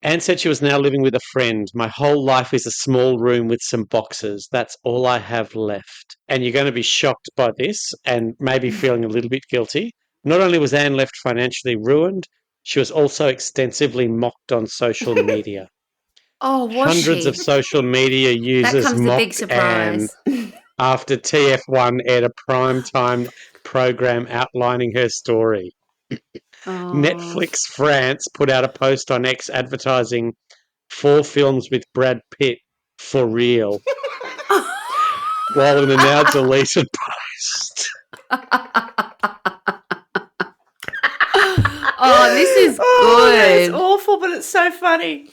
Speaker 2: Anne said she was now living with a friend. My whole life is a small room with some boxes. That's all I have left. And you're going to be shocked by this and maybe feeling a little bit guilty. Not only was Anne left financially ruined, she was also extensively mocked on social media.
Speaker 3: Oh, was
Speaker 2: Hundreds
Speaker 3: she?
Speaker 2: of social media
Speaker 3: That
Speaker 2: users
Speaker 3: comes the big
Speaker 2: mocked Anne
Speaker 3: surprise.
Speaker 2: after TF1 aired a primetime program outlining her story.
Speaker 3: Oh.
Speaker 2: Netflix France put out a post on X advertising 4 films with Brad Pitt for real, while in a now deleted post.
Speaker 3: Oh, this is
Speaker 1: Oh, that's
Speaker 3: good.
Speaker 1: awful, but it's so funny.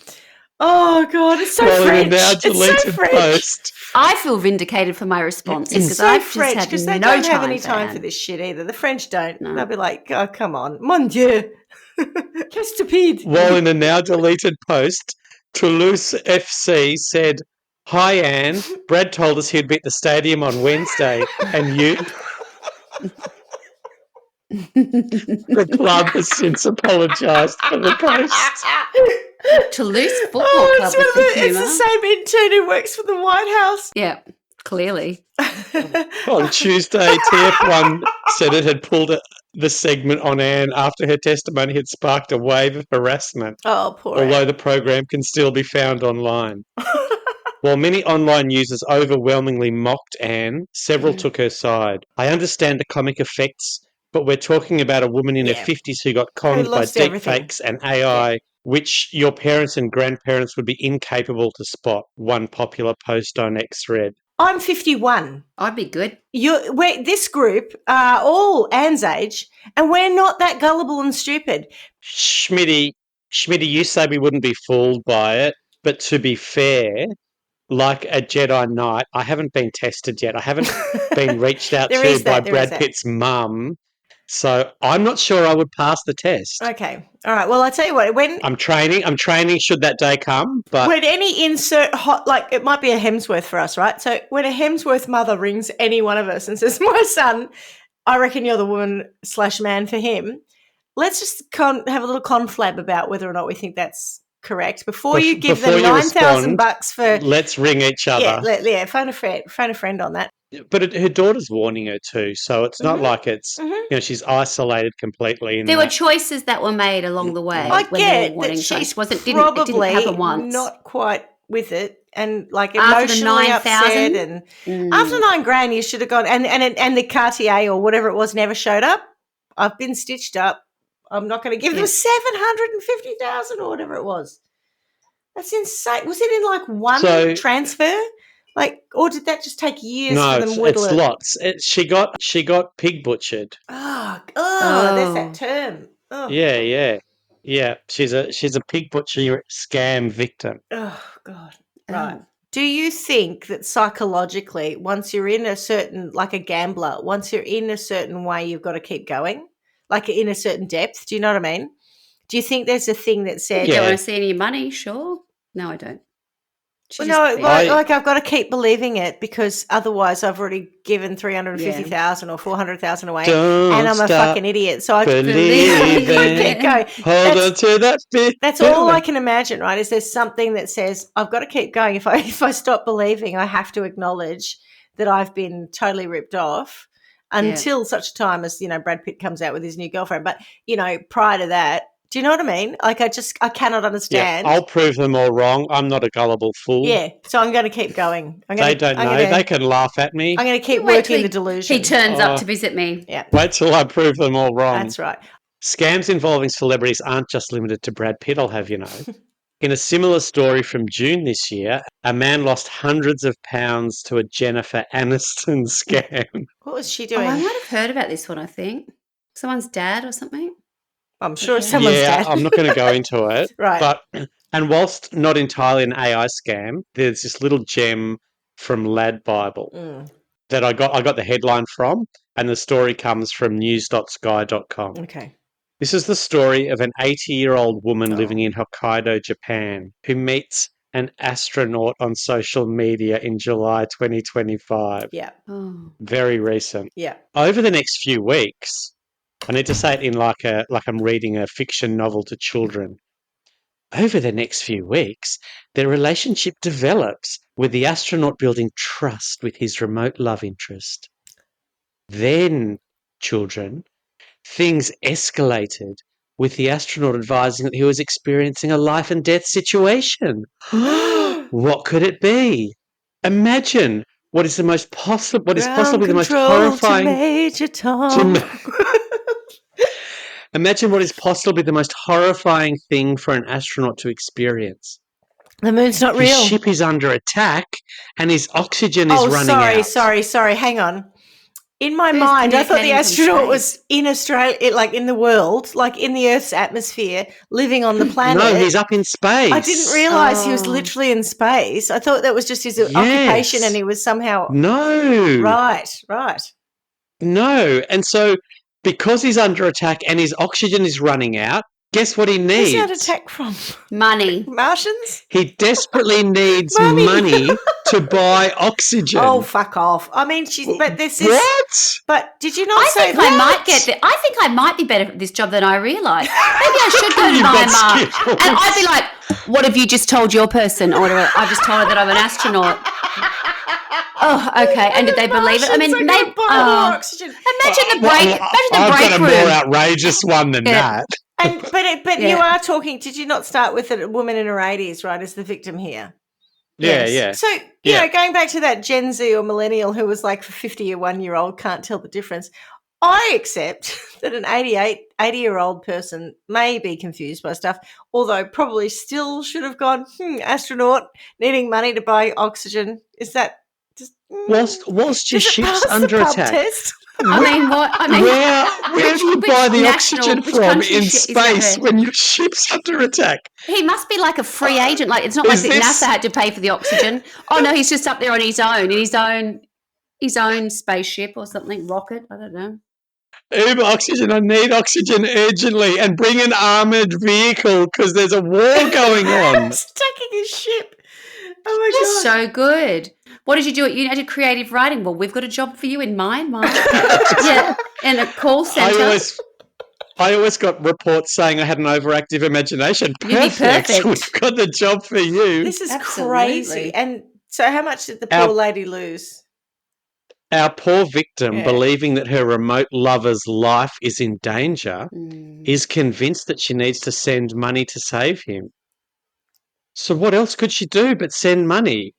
Speaker 1: Oh, God, it's so
Speaker 2: While
Speaker 1: French.
Speaker 2: in a now
Speaker 1: It's so
Speaker 2: deleted
Speaker 1: French.
Speaker 2: post.
Speaker 3: I feel vindicated for my response
Speaker 1: It's
Speaker 3: because
Speaker 1: so
Speaker 3: I've
Speaker 1: French
Speaker 3: just
Speaker 1: because
Speaker 3: had
Speaker 1: they
Speaker 3: no
Speaker 1: don't have any time
Speaker 3: Anne.
Speaker 1: for this shit either. The French don't.
Speaker 3: No.
Speaker 1: They'll be like, oh, come on. Mon Dieu. Que stupide.
Speaker 2: While in a now deleted post, Toulouse FC said, "Hi Anne, Brad told us he'd be at the stadium on Wednesday, and you." The club has since apologised for the post.
Speaker 3: Toulouse Football
Speaker 1: Oh,
Speaker 3: Club with the
Speaker 1: it's
Speaker 3: humour.
Speaker 1: the same intern who works for the White House.
Speaker 3: Yeah, clearly.
Speaker 2: On Tuesday, TF1 said it had pulled the segment on Anne after her testimony had sparked a wave of harassment,
Speaker 1: Oh, poor
Speaker 2: although
Speaker 1: Anne.
Speaker 2: the program can still be found online. While many online users overwhelmingly mocked Anne, several took her side. I understand the comic effects, but we're talking about a woman in her
Speaker 1: Yeah.
Speaker 2: 50s who got conned by
Speaker 1: lost everything.
Speaker 2: deepfakes and AI, which your parents and grandparents would be incapable to spot, one popular post on X read.
Speaker 1: I'm 51.
Speaker 3: I'd be good.
Speaker 1: This group are all Anne's age, and we're not that gullible and stupid.
Speaker 2: Schmitty, you say we wouldn't be fooled by it, but to be fair, like a Jedi Knight, I haven't been tested yet. I haven't been reached out
Speaker 1: There
Speaker 2: to
Speaker 1: is
Speaker 2: by
Speaker 1: that, there is
Speaker 2: Brad
Speaker 1: that.
Speaker 2: Pitt's mum, so I'm not sure I would pass the test.
Speaker 1: Okay. All right. Well, I tell you what,
Speaker 2: I'm training should that day come, but
Speaker 1: when any insert like it might be a Hemsworth for us, right? So when a Hemsworth mother rings any one of us and says, my son, I reckon you're the woman/man for him, let's just have a little conflab about whether or not we think that's correct before you give them $9,000 for.
Speaker 2: Let's ring each other.
Speaker 1: Yeah, phone a friend on that.
Speaker 2: But her daughter's warning her too, so it's not like it's she's isolated completely.
Speaker 3: There were choices that were made along the way
Speaker 1: I
Speaker 3: when they
Speaker 1: get
Speaker 3: were warning.
Speaker 1: that she's
Speaker 3: It didn't
Speaker 1: probably
Speaker 3: happen once.
Speaker 1: not quite with it and like
Speaker 3: After the
Speaker 1: emotionally
Speaker 3: 9,000?
Speaker 1: upset. And after $9,000, you should have gone. And the Cartier or whatever it was never showed up. I've been stitched up. I'm not going to give them 750,000 or whatever it was. That's insane. Was it in like one transfer? Like, or did that just take years for them to whittle
Speaker 2: it's
Speaker 1: it?
Speaker 2: lots. She got pig butchered.
Speaker 1: Oh, there's that term. Oh.
Speaker 2: Yeah. She's a pig butcher scam victim.
Speaker 1: Oh God. Right. Do you think that psychologically, once you're in a certain, like a gambler, once you're in a certain way, you've got to keep going, like in a certain depth? Do you know what I mean? Do you think there's a thing that said,
Speaker 3: You don't want to see any money? Sure. No, I don't.
Speaker 1: Well, no, like I've got to keep believing it because otherwise I've already given 350,000 or 400,000 away, and I'm a fucking idiot. So I believe keep going.
Speaker 2: Hold on to that bit.
Speaker 1: That's all I can imagine, right? Is there's something that says I've got to keep going. If I stop believing, I have to acknowledge that I've been totally ripped off until such time as Brad Pitt comes out with his new girlfriend. But prior to that. Do you know what I mean? Like, I cannot understand.
Speaker 2: Yeah, I'll prove them all wrong. I'm not a gullible fool.
Speaker 1: Yeah, so I'm going to keep going.
Speaker 2: They don't know. They can laugh at me.
Speaker 1: I'm going to keep working the delusion.
Speaker 3: He turns up to visit me.
Speaker 1: Yeah.
Speaker 2: Wait till I prove them all wrong.
Speaker 1: That's right.
Speaker 2: Scams involving celebrities aren't just limited to Brad Pitt, I'll have you know. In a similar story from June this year, a man lost hundreds of pounds to a Jennifer Aniston scam.
Speaker 1: What was she doing?
Speaker 3: I might have heard about this one, I think. Someone's dad or something?
Speaker 1: I'm sure it's someone's dad.
Speaker 2: I'm not going to go into it.
Speaker 1: Right.
Speaker 2: And whilst not entirely an AI scam, there's this little gem from Lad Bible that I got the headline from, and the story comes from news.sky.com.
Speaker 1: Okay.
Speaker 2: This is the story of an 80-year-old woman living in Hokkaido, Japan, who meets an astronaut on social media in July 2025.
Speaker 1: Yeah.
Speaker 3: Oh.
Speaker 2: Very recent.
Speaker 1: Yeah.
Speaker 2: Over the next few weeks, I need to say it in like I'm reading a fiction novel to children. Over the next few weeks, their relationship develops, with the astronaut building trust with his remote love interest. Then, children, things escalated, with the astronaut advising that he was experiencing a life and death situation. What could it be? Imagine what is possibly the most horrifying.
Speaker 1: To Major Tom.
Speaker 2: Imagine what is possibly the most horrifying thing for an astronaut to experience.
Speaker 1: The moon's not real.
Speaker 2: His ship is under attack and his oxygen is running out.
Speaker 1: Sorry. Hang on. In my mind, I thought the astronaut was in Australia, like in the world, like in the Earth's atmosphere, living on the planet.
Speaker 2: No, he's up in space.
Speaker 1: I didn't realise he was literally in space. I thought that was just his occupation and he was somehow...
Speaker 2: No.
Speaker 1: Right.
Speaker 2: No. And so because he's under attack and his oxygen is running out, guess what he needs?
Speaker 1: Where's he under attack from?
Speaker 3: Money.
Speaker 1: Martians?
Speaker 2: He desperately needs money to buy oxygen.
Speaker 1: Oh, fuck off. I mean, but this is...
Speaker 2: What?
Speaker 1: But did you not say that?
Speaker 3: I think I might be better at this job than I realised. Maybe I should go to Myanmar. And I'd be like, what have you just told your person? Or whatever. I've just told her that I'm an astronaut. Oh, okay. And did they believe it? I mean, maybe
Speaker 1: oxygen.
Speaker 3: Imagine the break room.
Speaker 2: I've got a more outrageous one than that.
Speaker 1: But you are talking. Did you not start with a woman in her 80s, right, as the victim here?
Speaker 2: Yeah.
Speaker 1: So, you know, going back to that Gen Z or millennial who was like 51-year-old can't tell the difference. I accept that an 80-year-old person may be confused by stuff, although probably still should have gone, astronaut needing money to buy oxygen. Is that just...
Speaker 2: Whilst your ship's under attack.
Speaker 1: Test?
Speaker 2: Where do you buy the oxygen from in space when your ship's under attack?
Speaker 3: He must be like a free agent. Like, it's not like NASA had to pay for the oxygen. Oh no, he's just up there on his own, in his own spaceship or something, rocket. I don't know.
Speaker 2: Uber oxygen. I need oxygen urgently, and bring an armoured vehicle because there's a war going on.
Speaker 1: Attacking his ship. Oh my God.
Speaker 3: So good. What did you do? You did creative writing. Well, we've got a job for you in mind. Yeah, in a call centre.
Speaker 2: I always got reports saying I had an overactive imagination.
Speaker 3: Perfect.
Speaker 2: We've got the job for you.
Speaker 1: This is crazy. And so how much did the poor lady lose?
Speaker 2: Our poor victim, believing that her remote lover's life is in danger, is convinced that she needs to send money to save him. So what else could she do but send money?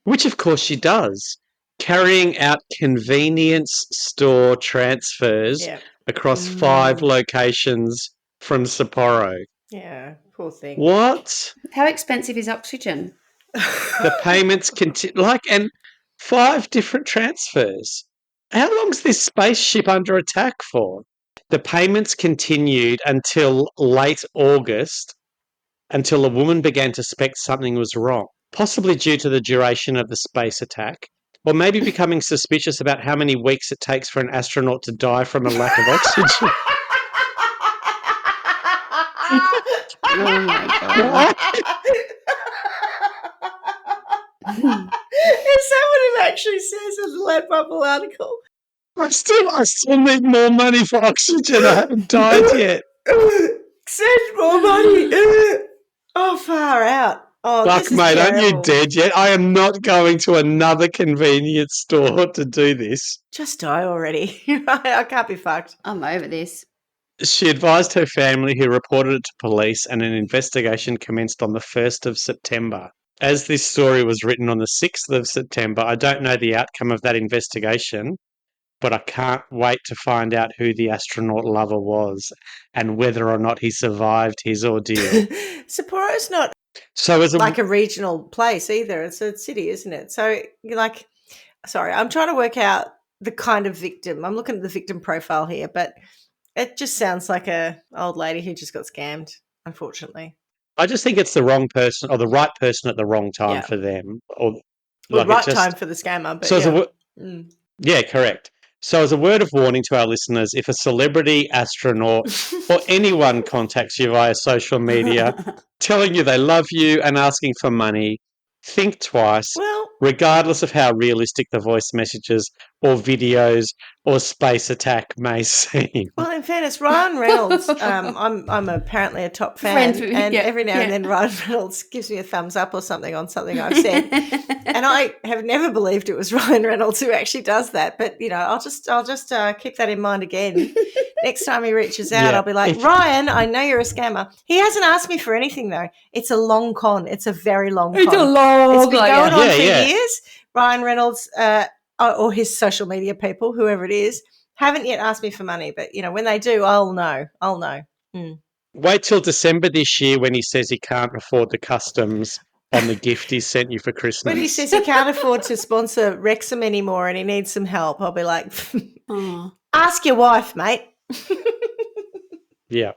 Speaker 2: Which, of course, she does, carrying out convenience store transfers
Speaker 1: Yeah.
Speaker 2: across 5 locations from Sapporo.
Speaker 1: Yeah, poor thing.
Speaker 2: What?
Speaker 3: How expensive is oxygen?
Speaker 2: The payments continue, and 5 different transfers. How long's this spaceship under attack for? The payments continued until late August, until a woman began to suspect something was wrong, possibly due to the duration of the space attack, or maybe becoming suspicious about how many weeks it takes for an astronaut to die from a lack of oxygen.
Speaker 3: Oh my god.
Speaker 1: Is that what it actually says in the Lead Bubble article?
Speaker 2: I still need more money for oxygen. I haven't died yet.
Speaker 1: Send more money. Oh, far out. Oh,
Speaker 2: Fuck,
Speaker 1: this is
Speaker 2: mate, aren't you
Speaker 1: terrible.
Speaker 2: dead yet? I am not going to another convenience store to do this.
Speaker 1: Just die already. I can't be fucked.
Speaker 3: I'm over this.
Speaker 2: She advised her family, who reported it to police, and an investigation commenced on the 1st of September. As this story was written on the 6th of September, I don't know the outcome of that investigation, but I can't wait to find out who the astronaut lover was and whether or not he survived his ordeal.
Speaker 1: Sapporo's not
Speaker 2: So as
Speaker 1: like a regional place either. It's a city, isn't it? So you're like, sorry, I'm trying to work out the kind of victim. I'm looking at the victim profile here, but it just sounds like a old lady who just got scammed, unfortunately.
Speaker 2: I just think it's the wrong person or the right person at the wrong time
Speaker 1: Yeah.
Speaker 2: for them. Or
Speaker 1: Well,
Speaker 2: like
Speaker 1: right
Speaker 2: it just,
Speaker 1: time for the scammer, but
Speaker 2: so as a
Speaker 1: yeah.
Speaker 2: wo- yeah, correct. So as a word of warning to our listeners, if a celebrity, astronaut, or anyone contacts you via social media telling you they love you and asking for money, think twice,
Speaker 1: Well,
Speaker 2: regardless of how realistic the voice messages or videos or space attack may seem.
Speaker 1: well, in fairness, Ryan Reynolds, I'm apparently a top fan,
Speaker 3: Friends,
Speaker 1: and
Speaker 3: yeah,
Speaker 1: every now and
Speaker 3: yeah.
Speaker 1: then Ryan Reynolds gives me a thumbs up or something on something I've said, and I have never believed it was Ryan Reynolds who actually does that. But I'll just keep that in mind again. Next time he reaches out,
Speaker 2: Yeah.
Speaker 1: I'll be like, Ryan, I know you're a scammer. He hasn't asked me for anything though. It's a long con. It's a very long con.
Speaker 3: It's a long.
Speaker 1: It's been going on
Speaker 2: Yeah,
Speaker 1: for
Speaker 2: yeah.
Speaker 1: years. Ryan Reynolds, or his social media people, whoever it is, haven't yet asked me for money. But when they do, I'll know. I'll know.
Speaker 2: Wait till December this year when he says he can't afford the customs on the gift he sent you for Christmas.
Speaker 1: When he says he can't afford to sponsor Wrexham anymore and he needs some help, I'll be like,
Speaker 3: Oh.
Speaker 1: ask your wife, mate.
Speaker 2: Yeah.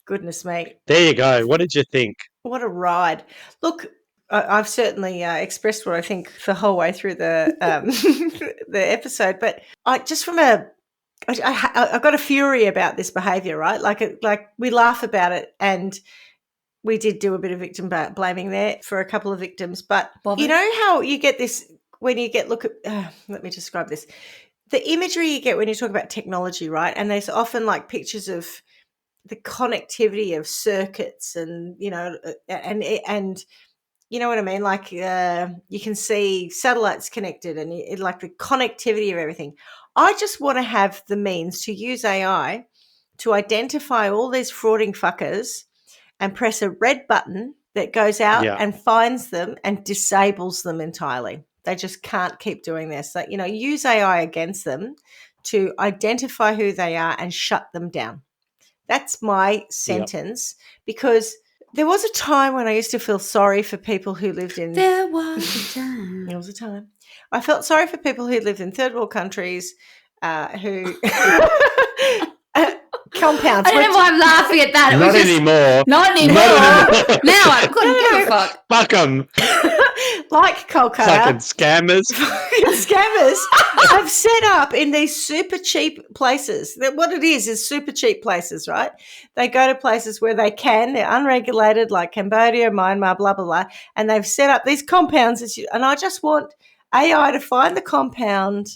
Speaker 1: Goodness me.
Speaker 2: There you go. What did you think?
Speaker 1: What a ride. Look, I've certainly expressed what I think the whole way through the the episode, but I got a fury about this behaviour, right? Like we laugh about it, and we did do a bit of victim blaming there for a couple of victims. But
Speaker 3: Bothered?
Speaker 1: you know how you get this when you get let me describe this. The imagery you get when you talk about technology, right? And there's often like pictures of the connectivity of circuits, and and you know what I mean? Like you can see satellites connected, and like the connectivity of everything. I just want to have the means to use AI to identify all these frauding fuckers and press a red button that goes out
Speaker 2: Yeah.
Speaker 1: and finds them and disables them entirely. They just can't keep doing this. So, use AI against them to identify who they are and shut them down. That's my sentence, because there was a time when I used to feel sorry for people who lived in...
Speaker 3: There was a time.
Speaker 1: There was a time. I felt sorry for people who lived in third world countries who... compounds.
Speaker 3: I don't know why I'm laughing at that. It
Speaker 2: Not
Speaker 3: was just,
Speaker 2: anymore.
Speaker 3: Not anymore.
Speaker 2: Not anymore.
Speaker 3: Now I couldn't give a fuck.
Speaker 2: Fuck them.
Speaker 1: Like Kolkata.
Speaker 2: Fucking scammers.
Speaker 1: Scammers have set up in these super cheap places. What it is super cheap places, right? They go to places where they're unregulated, like Cambodia, Myanmar, blah, blah, blah, and they've set up these compounds. And I just want AI to find the compound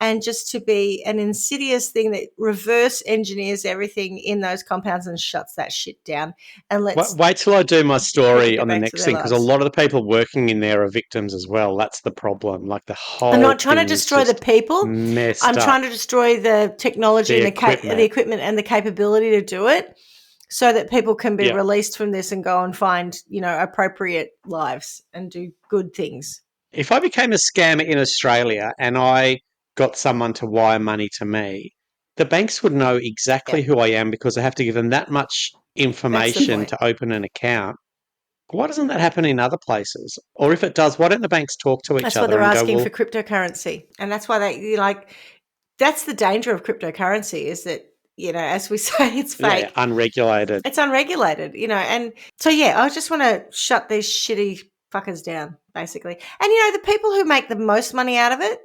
Speaker 1: and just to be an insidious thing that reverse engineers everything in those compounds and shuts that shit down. And
Speaker 2: Wait till I do my story
Speaker 1: get
Speaker 2: on the
Speaker 1: back to
Speaker 2: next
Speaker 1: their
Speaker 2: thing, because a
Speaker 1: lives.
Speaker 2: lot of the people working in there are victims as well. That's the problem. Like the whole
Speaker 1: I'm not trying to
Speaker 2: thing is
Speaker 1: destroy the
Speaker 2: just
Speaker 1: people.
Speaker 2: messed
Speaker 1: I'm
Speaker 2: up.
Speaker 1: trying to destroy the technology
Speaker 2: The
Speaker 1: and the equipment and the capability to do it. so that people can be
Speaker 2: Yeah.
Speaker 1: released from this and go and find, appropriate lives and do good things.
Speaker 2: If I became a scammer in Australia and I got someone to wire money to me, the banks would know exactly who I am because I have to give them that much information
Speaker 1: point.
Speaker 2: to open an account. Why doesn't that happen in other places? Or if it does, why don't the banks talk to each
Speaker 1: That's why
Speaker 2: other
Speaker 1: they're
Speaker 2: and go,
Speaker 1: asking
Speaker 2: well,
Speaker 1: for cryptocurrency. And that's why that's the danger of cryptocurrency is that, as we say, it's fake.
Speaker 2: yeah, unregulated.
Speaker 1: It's unregulated, and so, I just want to shut these shitty fuckers down, basically. And, the people who make the most money out of it,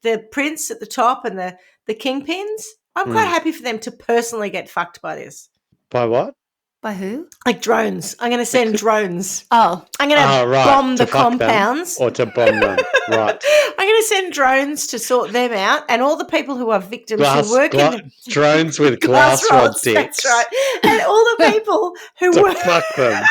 Speaker 1: the prince at the top and the kingpins, I'm quite happy for them to personally get fucked by this.
Speaker 2: By what?
Speaker 3: By who?
Speaker 1: Like drones. I'm going to send drones.
Speaker 3: Oh.
Speaker 1: I'm going to bomb the compounds.
Speaker 2: Or to bomb them, right.
Speaker 1: I'm going to send drones to sort them out, and all the people who are victims who work in
Speaker 2: drones with glass rod dicks.
Speaker 1: That's right. And all the people who
Speaker 2: to
Speaker 1: work
Speaker 2: fuck them.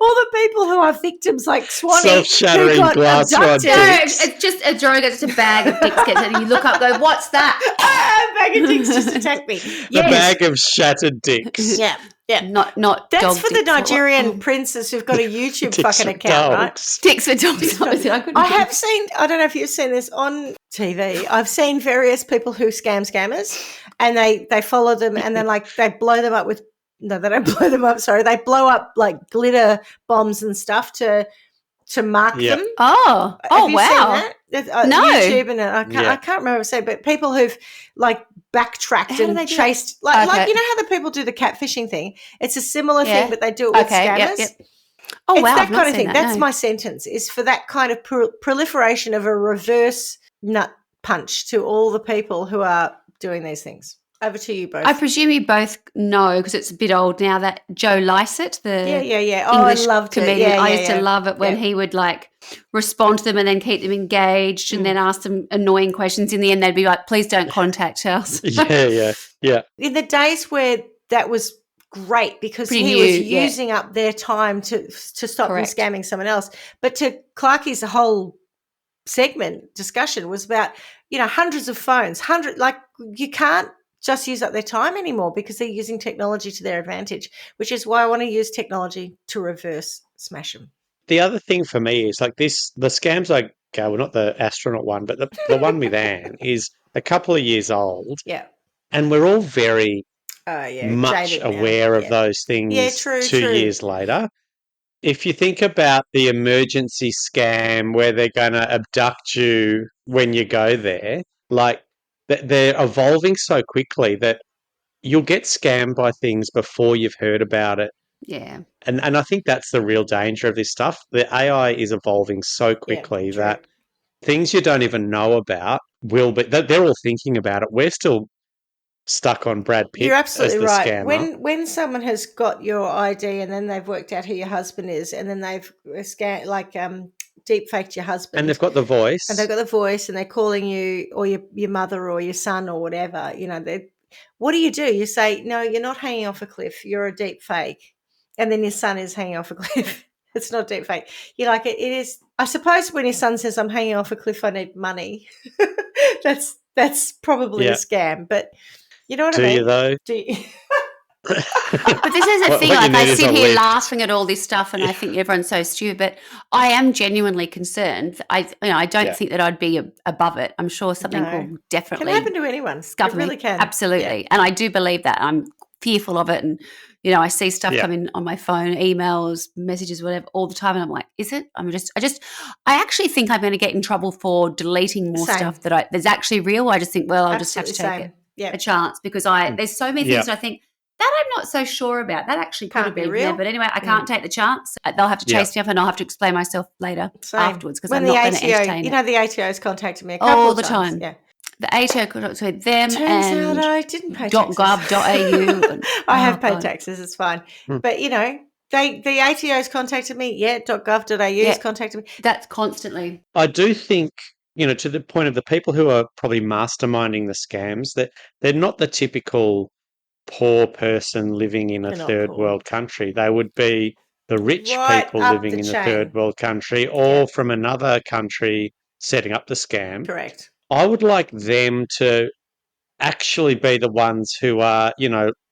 Speaker 1: all the people who are victims like Swanee
Speaker 2: Self-shattering
Speaker 1: who got
Speaker 2: glass rod
Speaker 1: abducted.
Speaker 3: No,
Speaker 2: dicks.
Speaker 3: it's just a drone, it's just a bag of dicks gets it, and you look up, go, what's that?
Speaker 1: A bag of dicks just attacked me.
Speaker 2: The
Speaker 1: Yes.
Speaker 2: bag of shattered dicks.
Speaker 1: Yeah.
Speaker 3: Not
Speaker 1: That's
Speaker 3: dog
Speaker 1: for the
Speaker 3: dicks.
Speaker 1: Nigerian princes who've got a YouTube
Speaker 2: Dicks
Speaker 1: fucking
Speaker 2: for
Speaker 1: account, right?
Speaker 2: dogs.
Speaker 3: Dicks for dogs.
Speaker 1: I have seen, I don't know if you've seen this on TV. I've seen various people who scam scammers, and they follow them, and then they blow them up with, no, they don't blow them up, sorry. They blow up like glitter bombs and stuff to mark them.
Speaker 3: Oh,
Speaker 1: Have you
Speaker 3: wow.
Speaker 1: seen that?
Speaker 3: No.
Speaker 1: YouTube, and I can't remember what I said, but people who've backtracked
Speaker 3: How do
Speaker 1: and
Speaker 3: they do
Speaker 1: chased,
Speaker 3: Okay.
Speaker 1: how the people do the catfishing thing. It's a similar thing, but they do it with scammers.
Speaker 3: Yep. Oh,
Speaker 1: It's
Speaker 3: wow.
Speaker 1: that
Speaker 3: I've not
Speaker 1: kind of
Speaker 3: seen
Speaker 1: thing.
Speaker 3: that,
Speaker 1: That's
Speaker 3: no.
Speaker 1: my sentence, is for that kind of proliferation of a reverse nut punch to all the people who are doing these things. Over to you both.
Speaker 3: I presume you both know, because it's a bit old now, that Joe Lycett, the
Speaker 1: yeah. Oh,
Speaker 3: English
Speaker 1: I loved
Speaker 3: comedian,
Speaker 1: it.
Speaker 3: I used to love it when he would respond to them and then keep them engaged and then ask them annoying questions. In the end, they'd be like, please don't contact us.
Speaker 2: Yeah.
Speaker 1: In the days where that was great, because
Speaker 3: Pretty
Speaker 1: he
Speaker 3: new,
Speaker 1: was
Speaker 3: yeah.
Speaker 1: using up their time to stop
Speaker 3: Correct.
Speaker 1: them scamming someone else. But to Clarky's whole segment discussion was about, hundreds of phones, you can't just use up their time anymore because they're using technology to their advantage, which is why I want to use technology to reverse smash them.
Speaker 2: The other thing for me is the scams I go, well, not the astronaut one, but the one with Anne is a couple of years old.
Speaker 1: Yeah.
Speaker 2: And we're all very much
Speaker 1: jaded now.
Speaker 2: aware of those things
Speaker 1: Yeah, true.
Speaker 2: 2 years later. If you think about the emergency scam where they're going to abduct you when you go there, they're evolving so quickly that you'll get scammed by things before you've heard about it.
Speaker 3: Yeah.
Speaker 2: And I think that's the real danger of this stuff. The AI is evolving so quickly that things you don't even know about will be. They're all thinking about it. We're still stuck on Brad Pitt.
Speaker 1: You're absolutely
Speaker 2: as the
Speaker 1: right.
Speaker 2: Scammer.
Speaker 1: When someone has got your ID and then they've worked out who your husband is, and then they've deep faked your husband,
Speaker 2: And they've got the voice.
Speaker 1: and they're calling you or your mother or your son or whatever. What do? You say, no, you're not hanging off a cliff. You're a deep fake, and then your son is hanging off a cliff. It's not deep fake. You're like, it is. I suppose when your son says, "I'm hanging off a cliff, I need money," that's probably a scam. But you know what I mean?
Speaker 2: Do you though?
Speaker 1: Do you?
Speaker 3: But this is a thing,
Speaker 2: what you
Speaker 3: I
Speaker 2: need is
Speaker 3: sit
Speaker 2: a
Speaker 3: here
Speaker 2: lift.
Speaker 3: laughing at all this stuff and I think everyone's so stupid, but I am genuinely concerned. I don't think that I'd be above it. I'm sure something will definitely
Speaker 1: Can happen to anyone.
Speaker 3: scupper
Speaker 1: It really
Speaker 3: me.
Speaker 1: can.
Speaker 3: Absolutely.
Speaker 1: Yeah.
Speaker 3: And I do believe that. I'm fearful of it, and I see stuff coming on my phone, emails, messages, whatever, all the time, and I'm like, is it? I actually think I'm going to get in trouble for deleting more stuff that's actually real. I just think, well, I'll just have to take a chance, because there's so many things that I think that I'm not so sure about. That actually could have been real. But anyway, I can't take the chance. They'll have to chase me up, and I'll have to explain myself later afterwards, because I'm not going to entertain it.
Speaker 1: The ATO's contacted me a couple of times.
Speaker 3: All the time.
Speaker 1: Yeah.
Speaker 3: The ATO contacted them.
Speaker 1: Turns
Speaker 3: and
Speaker 1: out I didn't pay taxes.
Speaker 3: .gov.au.
Speaker 1: I have paid taxes. It's fine. But, the ATO's contacted me. Yeah, .gov.au's contacted me.
Speaker 3: That's constantly.
Speaker 2: I do think, to the point of the people who are probably masterminding the scams, that they're not the typical poor person living in a third world country. They would be the rich people living in a third world country, or from another country setting up the scam.
Speaker 1: Correct.
Speaker 2: I would like them to actually be the ones who are,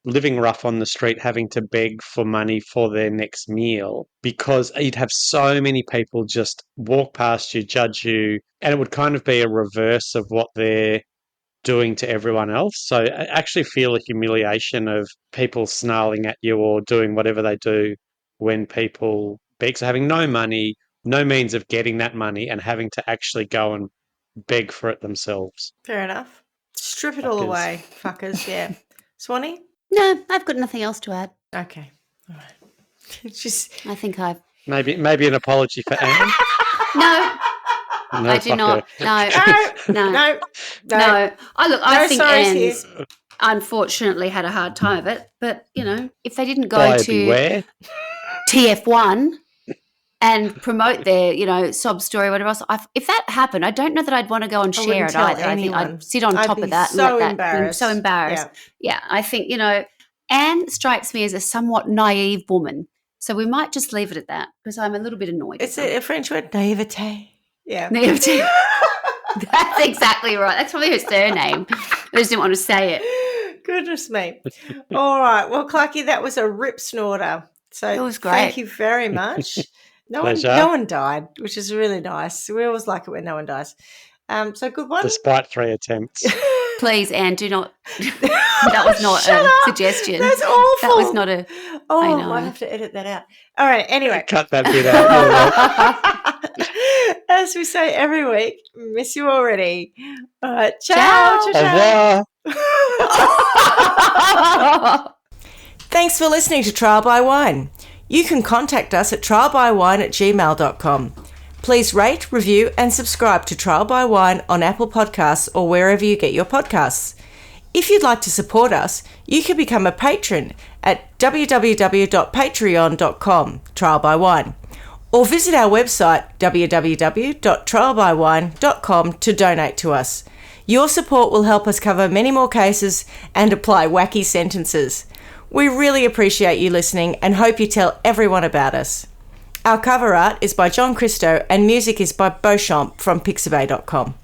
Speaker 2: living rough on the street, having to beg for money for their next meal, because you'd have so many people just walk past you, judge you, and it would kind of be a reverse of what they're doing to everyone else. So I actually feel a humiliation of people snarling at you or doing whatever they do when people beg. So having no money, no means of getting that money, and having to actually go and beg for it themselves.
Speaker 1: Fair enough. Strip it all
Speaker 2: Fuckers.
Speaker 1: away, fuckers. Yeah. Swanee?
Speaker 3: No, I've got nothing else to add.
Speaker 1: Okay. All right. It's just
Speaker 3: I think I've.
Speaker 2: Maybe an apology for Anne.
Speaker 3: No,
Speaker 2: No,
Speaker 3: I do
Speaker 2: fuck
Speaker 3: not.
Speaker 2: her.
Speaker 3: No,
Speaker 1: no.
Speaker 3: no. I
Speaker 1: No
Speaker 3: think
Speaker 1: sorries
Speaker 3: Anne's
Speaker 1: here.
Speaker 3: unfortunately had a hard time of it. But, if they didn't go
Speaker 2: Buyer
Speaker 3: to
Speaker 2: beware.
Speaker 3: TF1 and promote their, sob story, whatever else, if that happened, I don't know that I'd want to go and
Speaker 1: I
Speaker 3: share
Speaker 1: wouldn't
Speaker 3: it
Speaker 1: tell
Speaker 3: either. I think
Speaker 1: anyone.
Speaker 3: I'd sit on
Speaker 1: I'd
Speaker 3: top
Speaker 1: be
Speaker 3: of that and
Speaker 1: so
Speaker 3: let that.
Speaker 1: embarrassed.
Speaker 3: So embarrassed. Yeah, I think, Anne strikes me as a somewhat naive woman. So we might just leave it at that because I'm a little bit annoyed.
Speaker 1: It's a French word, naivete. Yeah.
Speaker 3: Naivety. That's exactly right. That's probably her surname. I just didn't want to say it.
Speaker 1: Goodness me. All right. Well, Clarky, that was a rip snorter. So
Speaker 3: It was
Speaker 1: thank
Speaker 3: great.
Speaker 1: you very much. No
Speaker 2: Pleasure.
Speaker 1: one died, which is really nice. We always like it when no one dies. So good one.
Speaker 2: Despite 3 attempts.
Speaker 3: Please, Anne, do not. That was not
Speaker 1: Shut
Speaker 3: a
Speaker 1: up.
Speaker 3: suggestion.
Speaker 1: That's awful.
Speaker 3: That was not a.
Speaker 1: Oh,
Speaker 3: I
Speaker 1: I
Speaker 3: know.
Speaker 1: might have to edit that out. All right. Anyway.
Speaker 2: Cut that bit out.
Speaker 1: As we say every week, miss you already. All right. Ciao.
Speaker 3: Ciao.
Speaker 1: Ciao.
Speaker 2: Au revoir.
Speaker 1: Thanks for listening to Trial by Wine. You can contact us at trialbywine@gmail.com. Please rate, review and subscribe to Trial by Wine on Apple Podcasts or wherever you get your podcasts. If you'd like to support us, you can become a patron at www.patreon.com, Trial by Wine, or visit our website www.trialbywine.com to donate to us. Your support will help us cover many more cases and apply wacky sentences. We really appreciate you listening and hope you tell everyone about us. Our cover art is by John Christo and music is by Beauchamp from pixabay.com.